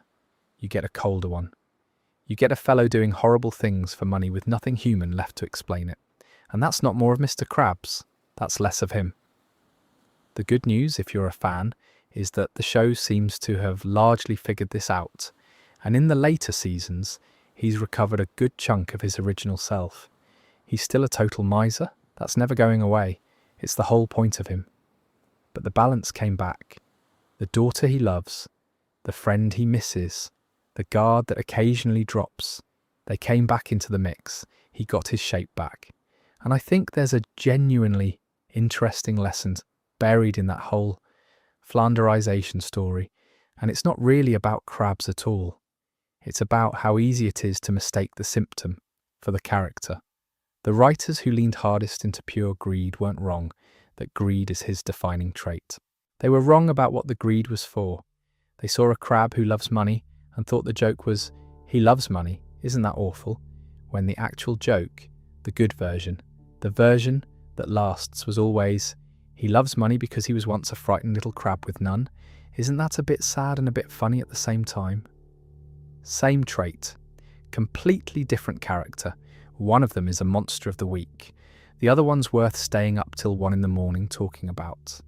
you get a colder one. You get a fellow doing horrible things for money with nothing human left to explain it. And that's not more of Mr. Krabs, that's less of him. The good news, if you're a fan, is that the show seems to have largely figured this out, and in the later seasons, he's recovered a good chunk of his original self. He's still a total miser, that's never going away, it's the whole point of him. But the balance came back. The daughter he loves, the friend he misses, the guard that occasionally drops, they came back into the mix, he got his shape back. And I think there's a genuinely interesting lesson buried in that whole Flanderization story, and it's not really about Krabs at all. It's about how easy it is to mistake the symptom for the character. The writers who leaned hardest into pure greed weren't wrong that greed is his defining trait. They were wrong about what the greed was for. They saw a crab who loves money and thought the joke was, he loves money, isn't that awful? When the actual joke, the good version, the version that lasts, was always, he loves money because he was once a frightened little crab with none. Isn't that a bit sad and a bit funny at the same time? Same trait, completely different character. One of them is a monster of the week, The other one's worth staying up till 1 in the morning talking about.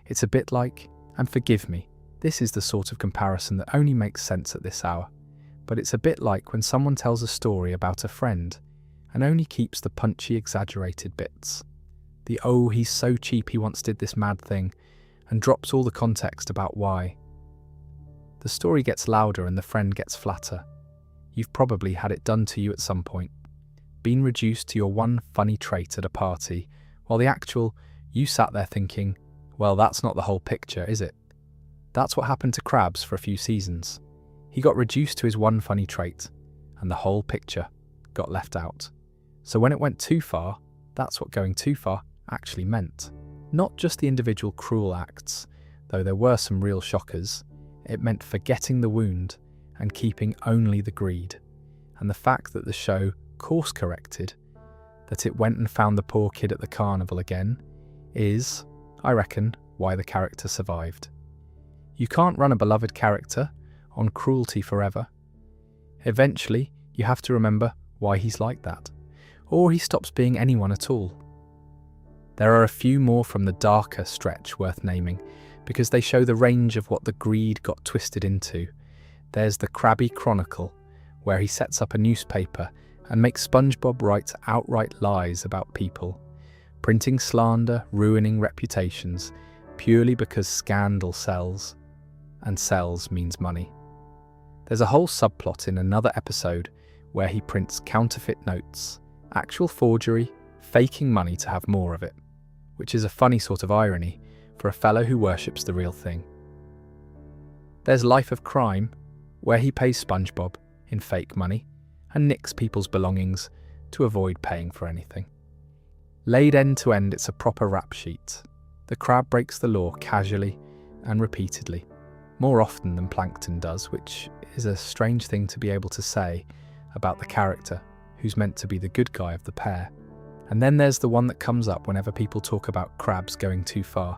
It's a bit like, and forgive me, this is the sort of comparison that only makes sense at this hour, but it's a bit like when someone tells a story about a friend and only keeps the punchy, exaggerated bits. The "oh, he's so cheap he once did this mad thing," and drops all the context about why. The story gets louder and the friend gets flatter. You've probably had it done to you at some point. Been reduced to your one funny trait at a party, while the actual, you sat there thinking, well, that's not the whole picture, is it? That's what happened to Krabs for a few seasons. He got reduced to his one funny trait, and the whole picture got left out. So when it went too far, that's what going too far actually meant. Not just the individual cruel acts, though there were some real shockers. It meant forgetting the wound and keeping only the greed. And the fact that the show course-corrected, that it went and found the poor kid at the carnival again, is, I reckon, why the character survived. You can't run a beloved character on cruelty forever. Eventually, you have to remember why he's like that, or he stops being anyone at all. There are a few more from the darker stretch worth naming, because they show the range of what the greed got twisted into. There's the Krabby Chronicle, where he sets up a newspaper and makes SpongeBob write outright lies about people, printing slander, ruining reputations, purely because scandal sells, and sells means money. There's a whole subplot in another episode where he prints counterfeit notes, actual forgery, faking money to have more of it, which is a funny sort of irony for a fellow who worships the real thing. There's Life of Crime, where he pays SpongeBob in fake money and nicks people's belongings to avoid paying for anything. Laid end to end, it's a proper rap sheet. The crab breaks the law casually and repeatedly, more often than Plankton does, which is a strange thing to be able to say about the character who's meant to be the good guy of the pair. And then there's the one that comes up whenever people talk about Krabs going too far,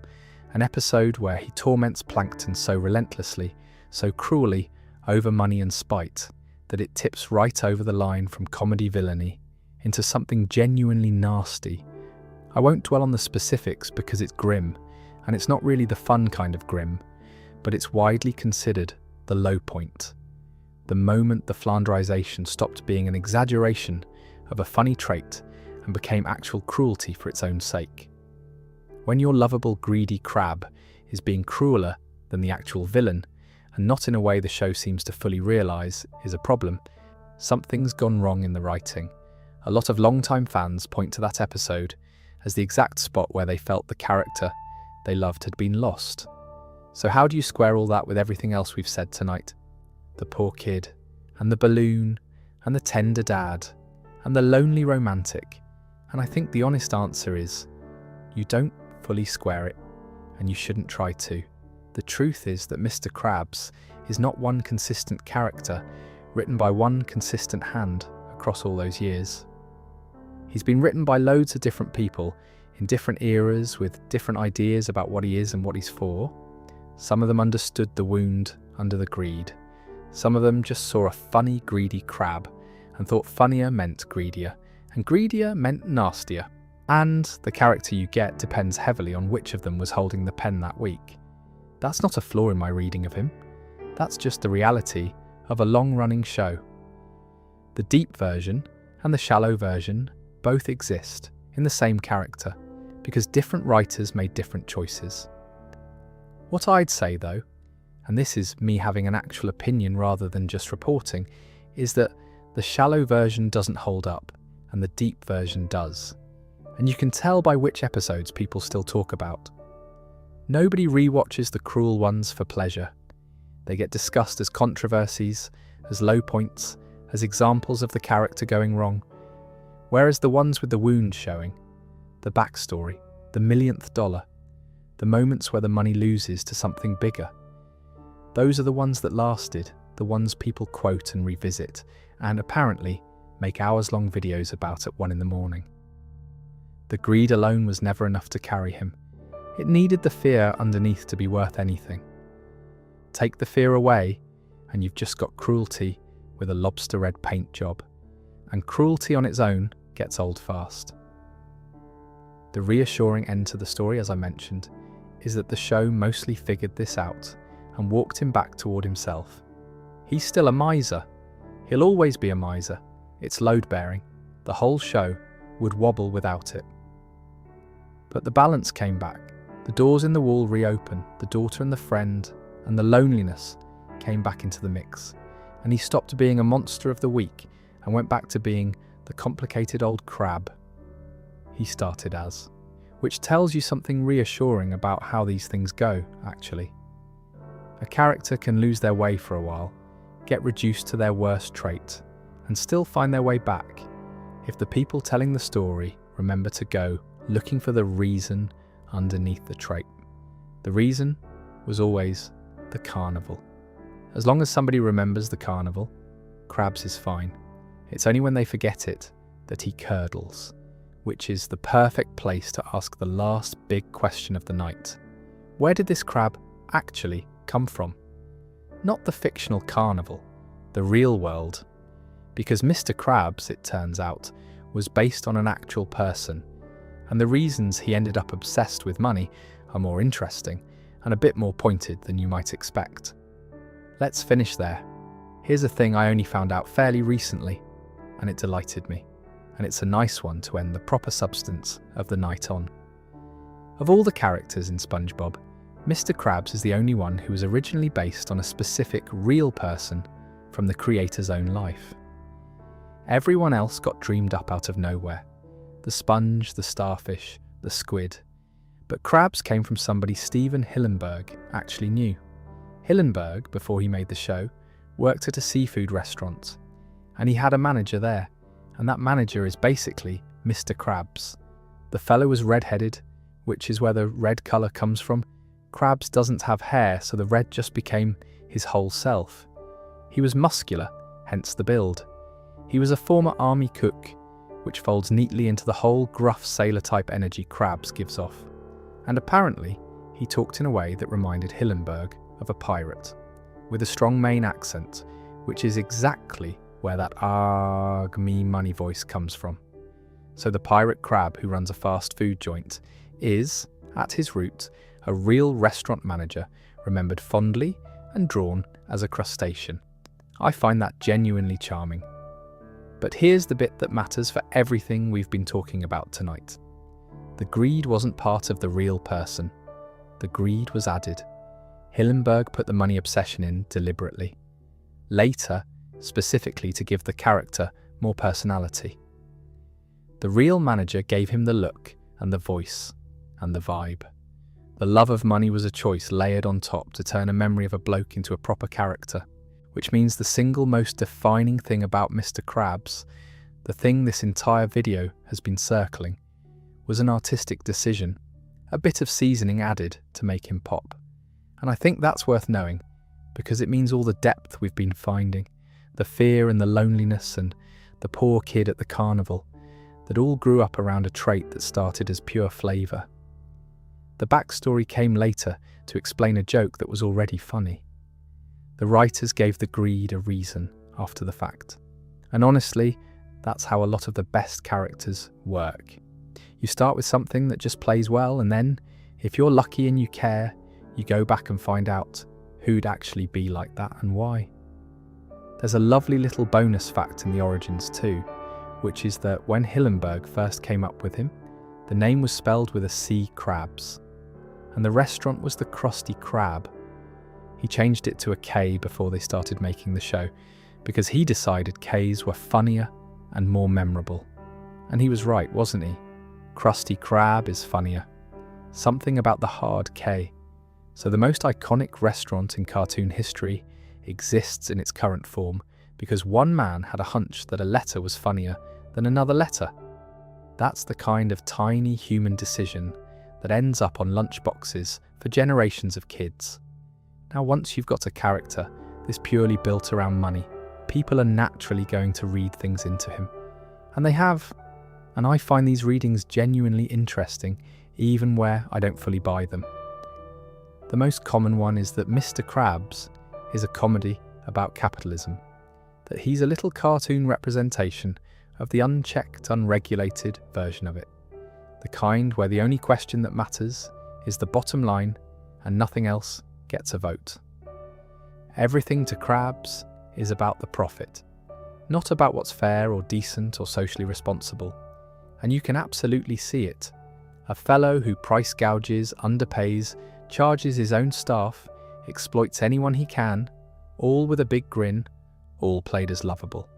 an episode where he torments Plankton so relentlessly, so cruelly, over money and spite, that it tips right over the line from comedy villainy into something genuinely nasty. I won't dwell on the specifics because it's grim, and it's not really the fun kind of grim, but it's widely considered the low point. The moment the Flanderization stopped being an exaggeration of a funny trait and became actual cruelty for its own sake. When your lovable, greedy crab is being crueler than the actual villain, and not in a way the show seems to fully realise is a problem, something's gone wrong in the writing. A lot of longtime fans point to that episode as the exact spot where they felt the character they loved had been lost. So how do you square all that with everything else we've said tonight? The poor kid, and the balloon, and the tender dad, and the lonely romantic. And I think the honest answer is, you don't fully square it, and you shouldn't try to. The truth is that Mr. Krabs is not one consistent character written by one consistent hand across all those years. He's been written by loads of different people in different eras with different ideas about what he is and what he's for. Some of them understood the wound under the greed. Some of them just saw a funny, greedy crab and thought funnier meant greedier, and greedier meant nastier. And the character you get depends heavily on which of them was holding the pen that week. That's not a flaw in my reading of him. That's just the reality of a long-running show. The deep version and the shallow version both exist in the same character because different writers made different choices. What I'd say though, and this is me having an actual opinion rather than just reporting, is that the shallow version doesn't hold up and the deep version does. And you can tell by which episodes people still talk about. Nobody rewatches the cruel ones for pleasure. They get discussed as controversies, as low points, as examples of the character going wrong. Whereas the ones with the wound showing, the backstory, the millionth dollar, the moments where the money loses to something bigger, those are the ones that lasted, the ones people quote and revisit, and apparently make hours-long videos about at 1 in the morning. The greed alone was never enough to carry him. It needed the fear underneath to be worth anything. Take the fear away, and you've just got cruelty with a lobster red paint job. And cruelty on its own gets old fast. The reassuring end to the story, as I mentioned, is that the show mostly figured this out and walked him back toward himself. He's still a miser. He'll always be a miser. It's load-bearing. The whole show would wobble without it. But the balance came back. The doors in the wall reopened, the daughter and the friend, and the loneliness came back into the mix. And he stopped being a monster of the week and went back to being the complicated old crab he started as. Which tells you something reassuring about how these things go, actually. A character can lose their way for a while, get reduced to their worst trait, and still find their way back if the people telling the story remember to go looking for the reason underneath the trait. The reason was always the carnival. As long as somebody remembers the carnival, Krabs is fine. It's only when they forget it that he curdles, which is the perfect place to ask the last big question of the night. Where did this crab actually come from? Not the fictional carnival, the real world. Because Mr. Krabs, it turns out, was based on an actual person, and the reasons he ended up obsessed with money are more interesting and a bit more pointed than you might expect. Let's finish there. Here's a thing I only found out fairly recently, and it delighted me, and it's a nice one to end the proper substance of the night on. Of all the characters in SpongeBob, Mr. Krabs is the only one who was originally based on a specific real person from the creator's own life. Everyone else got dreamed up out of nowhere. The sponge, the starfish, the squid. But Krabs came from somebody Steven Hillenburg actually knew. Hillenburg, before he made the show, worked at a seafood restaurant, and he had a manager there, and that manager is basically Mr. Krabs. The fellow was red-headed, which is where the red colour comes from. Krabs doesn't have hair, so the red just became his whole self. He was muscular, hence the build. He was a former army cook, which folds neatly into the whole gruff sailor-type energy Krabs gives off. And apparently, he talked in a way that reminded Hillenburg of a pirate, with a strong Maine accent, which is exactly where that "arg me money" voice comes from. So the pirate crab who runs a fast food joint is, at his root, a real restaurant manager remembered fondly and drawn as a crustacean. I find that genuinely charming. But here's the bit that matters for everything we've been talking about tonight. The greed wasn't part of the real person. The greed was added. Hillenburg put the money obsession in deliberately. Later, specifically to give the character more personality. The real manager gave him the look and the voice and the vibe. The love of money was a choice layered on top to turn a memory of a bloke into a proper character, which means the single most defining thing about Mr. Krabs, the thing this entire video has been circling, was an artistic decision, a bit of seasoning added to make him pop. And I think that's worth knowing, because it means all the depth we've been finding, the fear and the loneliness and the poor kid at the carnival, that all grew up around a trait that started as pure flavour. The backstory came later to explain a joke that was already funny. The writers gave the greed a reason after the fact. And honestly, that's how a lot of the best characters work. You start with something that just plays well, and then, if you're lucky and you care, you go back and find out who'd actually be like that and why. There's a lovely little bonus fact in the origins too, which is that when Hillenburg first came up with him, the name was spelled with a C, Krabs, and the restaurant was the Krusty Krab. He changed it to a K before they started making the show, because he decided Ks were funnier and more memorable. And he was right, wasn't he? Krusty Krab is funnier. Something about the hard K. So the most iconic restaurant in cartoon history exists in its current form because one man had a hunch that a letter was funnier than another letter. That's the kind of tiny human decision that ends up on lunchboxes for generations of kids. Now, once you've got a character this purely built around money, people are naturally going to read things into him. And they have. And I find these readings genuinely interesting, even where I don't fully buy them. The most common one is that Mr. Krabs is a comedy about capitalism, that he's a little cartoon representation of the unchecked, unregulated version of it. the kind where the only question that matters is the bottom line and nothing else gets a vote. Everything to Krabs is about the profit, not about what's fair or decent or socially responsible. And you can absolutely see it. A fellow who price gouges, underpays, charges his own staff, exploits anyone he can, all with a big grin, all played as lovable.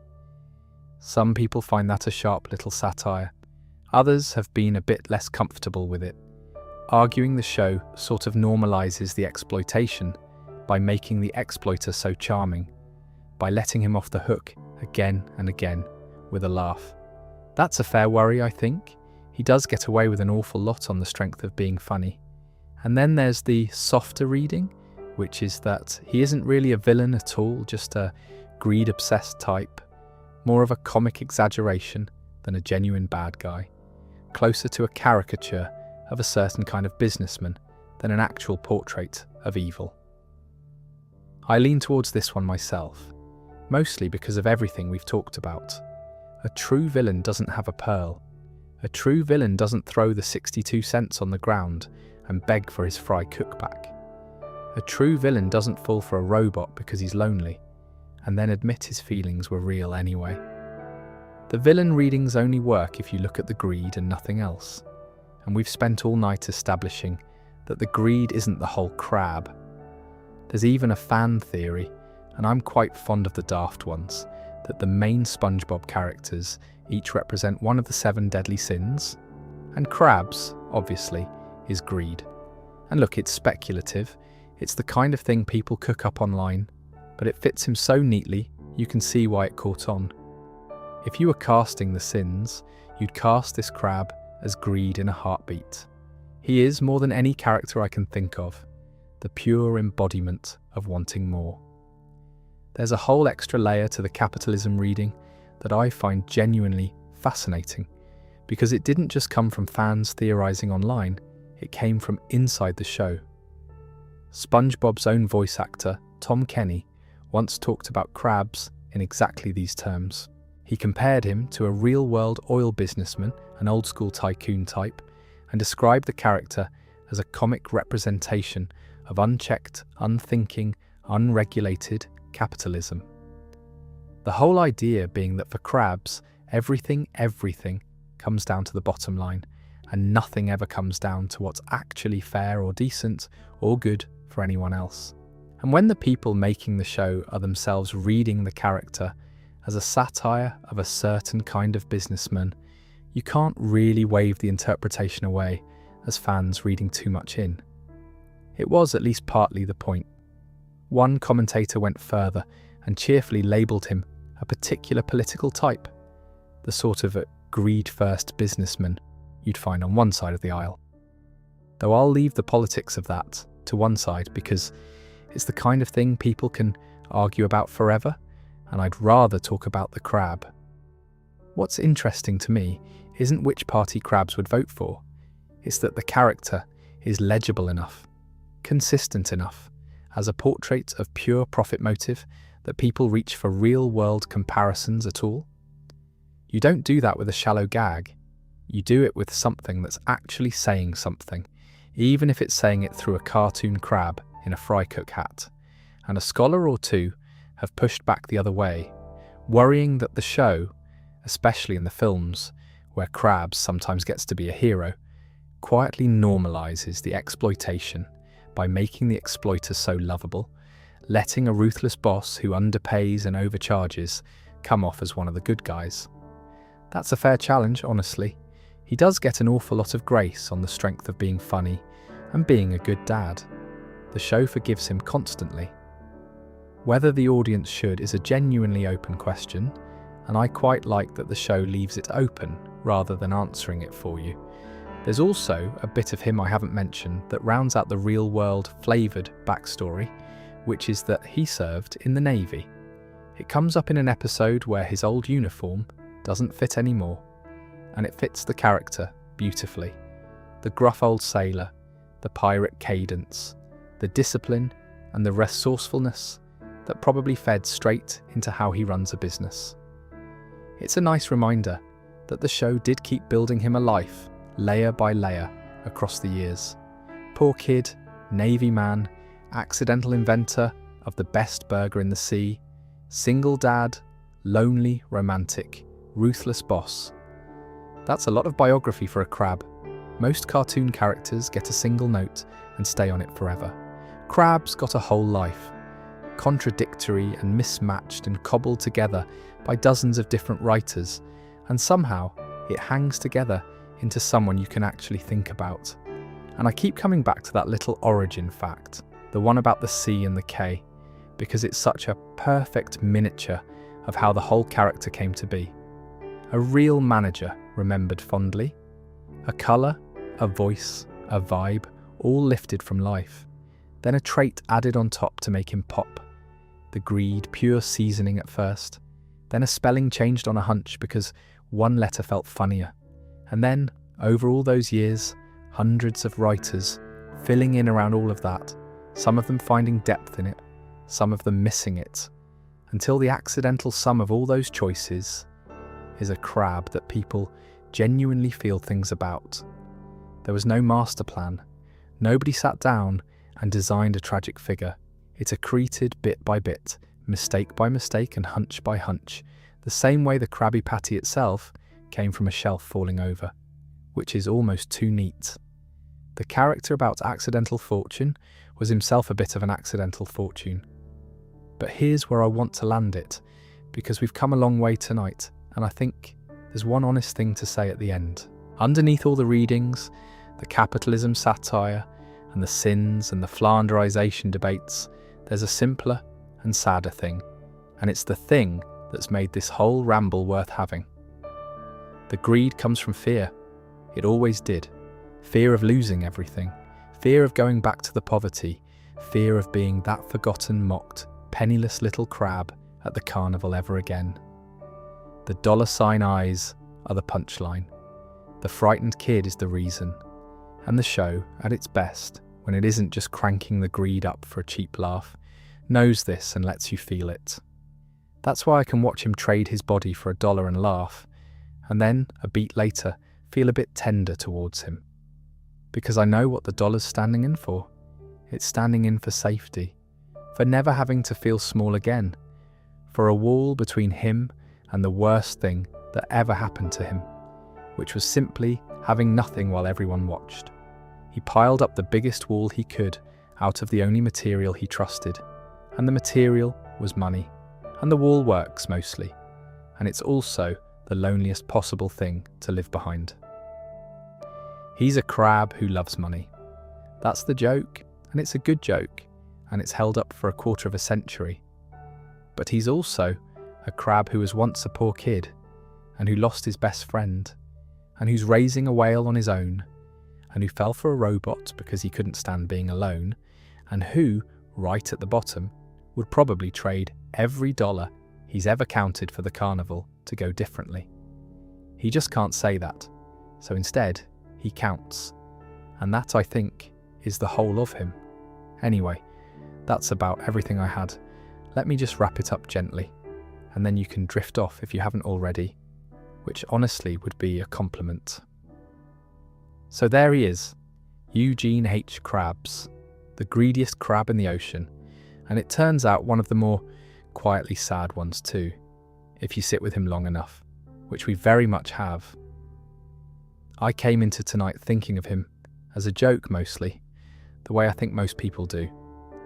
Some people find that a sharp little satire. Others have been a bit less comfortable with it, arguing the show sort of normalizes the exploitation by making the exploiter so charming, by letting him off the hook again and again with a laugh. That's a fair worry, I think. He does get away with an awful lot on the strength of being funny. And then there's the softer reading, which is that he isn't really a villain at all, just a greed-obsessed type, more of a comic exaggeration than a genuine bad guy, closer to a caricature of a certain kind of businessman than an actual portrait of evil. I lean towards this one myself, mostly because of everything we've talked about. A true villain doesn't have a pearl. A true villain doesn't throw the 62 cents on the ground and beg for his fry cookback. A true villain doesn't fall for a robot because he's lonely, and then admit his feelings were real anyway. The villain readings only work if you look at the greed and nothing else. And we've spent all night establishing that the greed isn't the whole crab. There's even a fan theory, and I'm quite fond of the daft ones, that the main SpongeBob characters each represent one of the 7 deadly sins, and Krabs, obviously, is greed. And look, it's speculative, it's the kind of thing people cook up online, but it fits him so neatly, you can see why it caught on. If you were casting the sins, you'd cast this crab as greed in a heartbeat. He is, more than any character I can think of, the pure embodiment of wanting more. There's a whole extra layer to the capitalism reading that I find genuinely fascinating, because it didn't just come from fans theorizing online, it came from inside the show. SpongeBob's own voice actor, Tom Kenny, once talked about Krabs in exactly these terms. He compared him to a real-world oil businessman, an old-school tycoon type, and described the character as a comic representation of unchecked, unthinking, unregulated capitalism. The whole idea being that for Krabs, everything comes down to the bottom line, and nothing ever comes down to what's actually fair or decent or good for anyone else. And when the people making the show are themselves reading the character as a satire of a certain kind of businessman, you can't really wave the interpretation away as fans reading too much in. It was at least partly the point. One commentator went further and cheerfully labelled him a particular political type, the sort of greed-first businessman you'd find on one side of the aisle. Though I'll leave the politics of that to one side because it's the kind of thing people can argue about forever, and I'd rather talk about the crab. What's interesting to me isn't which party Krabs would vote for, it's that the character is legible enough, consistent enough, as a portrait of pure profit motive that people reach for real-world comparisons at all. You don't do that with a shallow gag, you do it with something that's actually saying something, even if it's saying it through a cartoon crab in a fry cook hat. And a scholar or two have pushed back the other way, worrying that the show, especially in the films, where Krabs sometimes gets to be a hero, quietly normalizes the exploitation by making the exploiter so lovable, letting a ruthless boss who underpays and overcharges come off as one of the good guys. That's a fair challenge, honestly. He does get an awful lot of grace on the strength of being funny and being a good dad. The show forgives him constantly. Whether the audience should is a genuinely open question, and I quite like that the show leaves it open rather than answering it for you. There's also a bit of him I haven't mentioned that rounds out the real-world flavoured backstory, which is that he served in the Navy. It comes up in an episode where his old uniform doesn't fit anymore, and it fits the character beautifully. The gruff old sailor, the pirate cadence, the discipline and the resourcefulness that probably fed straight into how he runs a business. It's a nice reminder that the show did keep building him a life layer by layer, across the years. Poor kid, Navy man, accidental inventor of the best burger in the sea, single dad, lonely romantic, ruthless boss. That's a lot of biography for a crab. Most cartoon characters get a single note and stay on it forever. Krabs got a whole life, contradictory and mismatched and cobbled together by dozens of different writers, and somehow it hangs together into someone you can actually think about. And I keep coming back to that little origin fact, the one about the C and the K, because it's such a perfect miniature of how the whole character came to be. A real manager remembered fondly. A colour, a voice, a vibe, all lifted from life. Then a trait added on top to make him pop. The greed, pure seasoning at first. Then a spelling changed on a hunch because one letter felt funnier. And then, over all those years, hundreds of writers filling in around all of that, some of them finding depth in it, some of them missing it, until the accidental sum of all those choices is a crab that people genuinely feel things about. There was no master plan. Nobody sat down and designed a tragic figure. It accreted bit by bit, mistake by mistake and hunch by hunch, the same way the Krabby Patty itself came from a shelf falling over, which is almost too neat. The character about accidental fortune was himself a bit of an accidental fortune. But here's where I want to land it, because we've come a long way tonight, and I think there's one honest thing to say at the end. Underneath all the readings, the capitalism satire, and the sins and the Flanderization debates, there's a simpler and sadder thing, and it's the thing that's made this whole ramble worth having. The greed comes from fear. It always did. Fear of losing everything, fear of going back to the poverty, fear of being that forgotten, mocked, penniless little crab at the carnival ever again. The $ eyes are the punchline. The frightened kid is the reason. And the show, at its best, when it isn't just cranking the greed up for a cheap laugh, knows this and lets you feel it. That's why I can watch him trade his body for $1 and laugh, and then, a beat later, feel a bit tender towards him. Because I know what the dollar's standing in for. It's standing in for safety, for never having to feel small again, for a wall between him and the worst thing that ever happened to him, which was simply having nothing while everyone watched. He piled up the biggest wall he could out of the only material he trusted, and the material was money, and the wall works mostly, and it's also the loneliest possible thing to live behind. He's a crab who loves money. That's the joke, and it's a good joke, and it's held up for a quarter of a century. But he's also a crab who was once a poor kid, and who lost his best friend, and who's raising a whale on his own, and who fell for a robot because he couldn't stand being alone, and who, right at the bottom, would probably trade every dollar he's ever counted for the carnival to go differently. He just can't say that, so instead, he counts. And that, I think, is the whole of him. Anyway, that's about everything I had. Let me just wrap it up gently, and then you can drift off if you haven't already, which honestly would be a compliment. So there he is, Eugene H. Krabs, the greediest crab in the ocean, and it turns out one of the more quietly sad ones too, if you sit with him long enough, which we very much have. I came into tonight thinking of him as a joke mostly, the way I think most people do.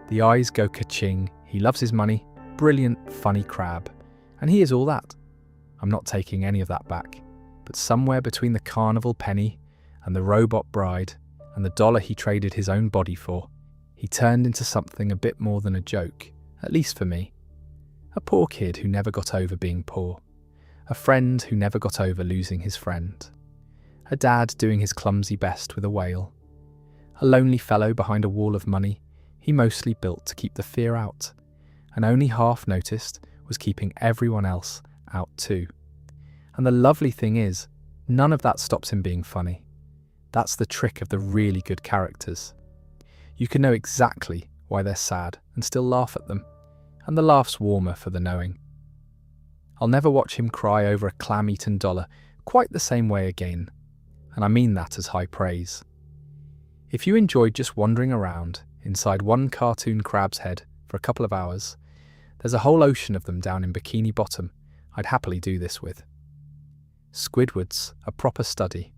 The eyes go ka-ching, he loves his money, brilliant, funny crab, and he is all that. I'm not taking any of that back, but somewhere between the carnival penny and the robot bride and the dollar he traded his own body for, he turned into something a bit more than a joke, at least for me. A poor kid who never got over being poor. A friend who never got over losing his friend. A dad doing his clumsy best with a whale. A lonely fellow behind a wall of money he mostly built to keep the fear out, and only half noticed was keeping everyone else out too. And the lovely thing is, none of that stops him being funny. That's the trick of the really good characters. You can know exactly why they're sad and still laugh at them, and the laugh's warmer for the knowing. I'll never watch him cry over a clam-eaten dollar quite the same way again. and I mean that as high praise. If you enjoyed just wandering around inside one cartoon crab's head for a couple of hours, there's a whole ocean of them down in Bikini Bottom I'd happily do this with. Squidward's a proper study,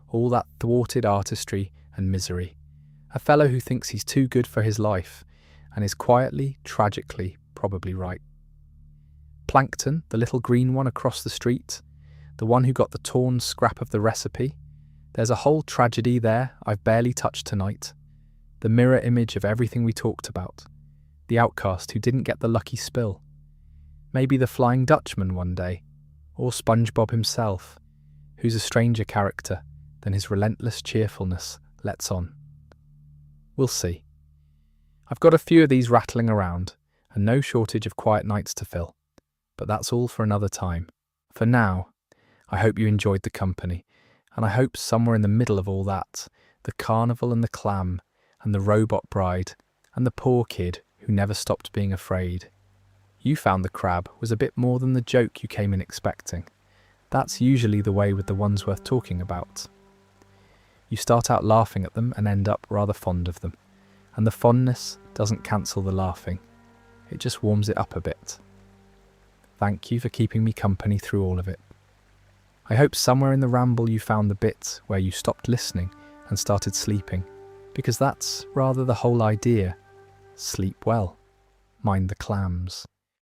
all that thwarted artistry and misery. A fellow who thinks he's too good for his life and is quietly, tragically, probably right. Plankton, the little green one across the street, the one who got the torn scrap of the recipe, there's a whole tragedy there I've barely touched tonight. The mirror image of everything we talked about. The outcast who didn't get the lucky spill. Maybe the Flying Dutchman one day, or SpongeBob himself, who's a stranger character than his relentless cheerfulness lets on. We'll see. I've got a few of these rattling around, and no shortage of quiet nights to fill. But that's all for another time. For now, I hope you enjoyed the company, and I hope somewhere in the middle of all that, the carnival and the clam, and the robot bride, and the poor kid who never stopped being afraid, you found the crab was a bit more than the joke you came in expecting. That's usually the way with the ones worth talking about. You start out laughing at them and end up rather fond of them, and the fondness doesn't cancel the laughing. It just warms it up a bit. Thank you for keeping me company through all of it. I hope somewhere in the ramble you found the bit where you stopped listening and started sleeping, because that's rather the whole idea. Sleep well. Mind the clams.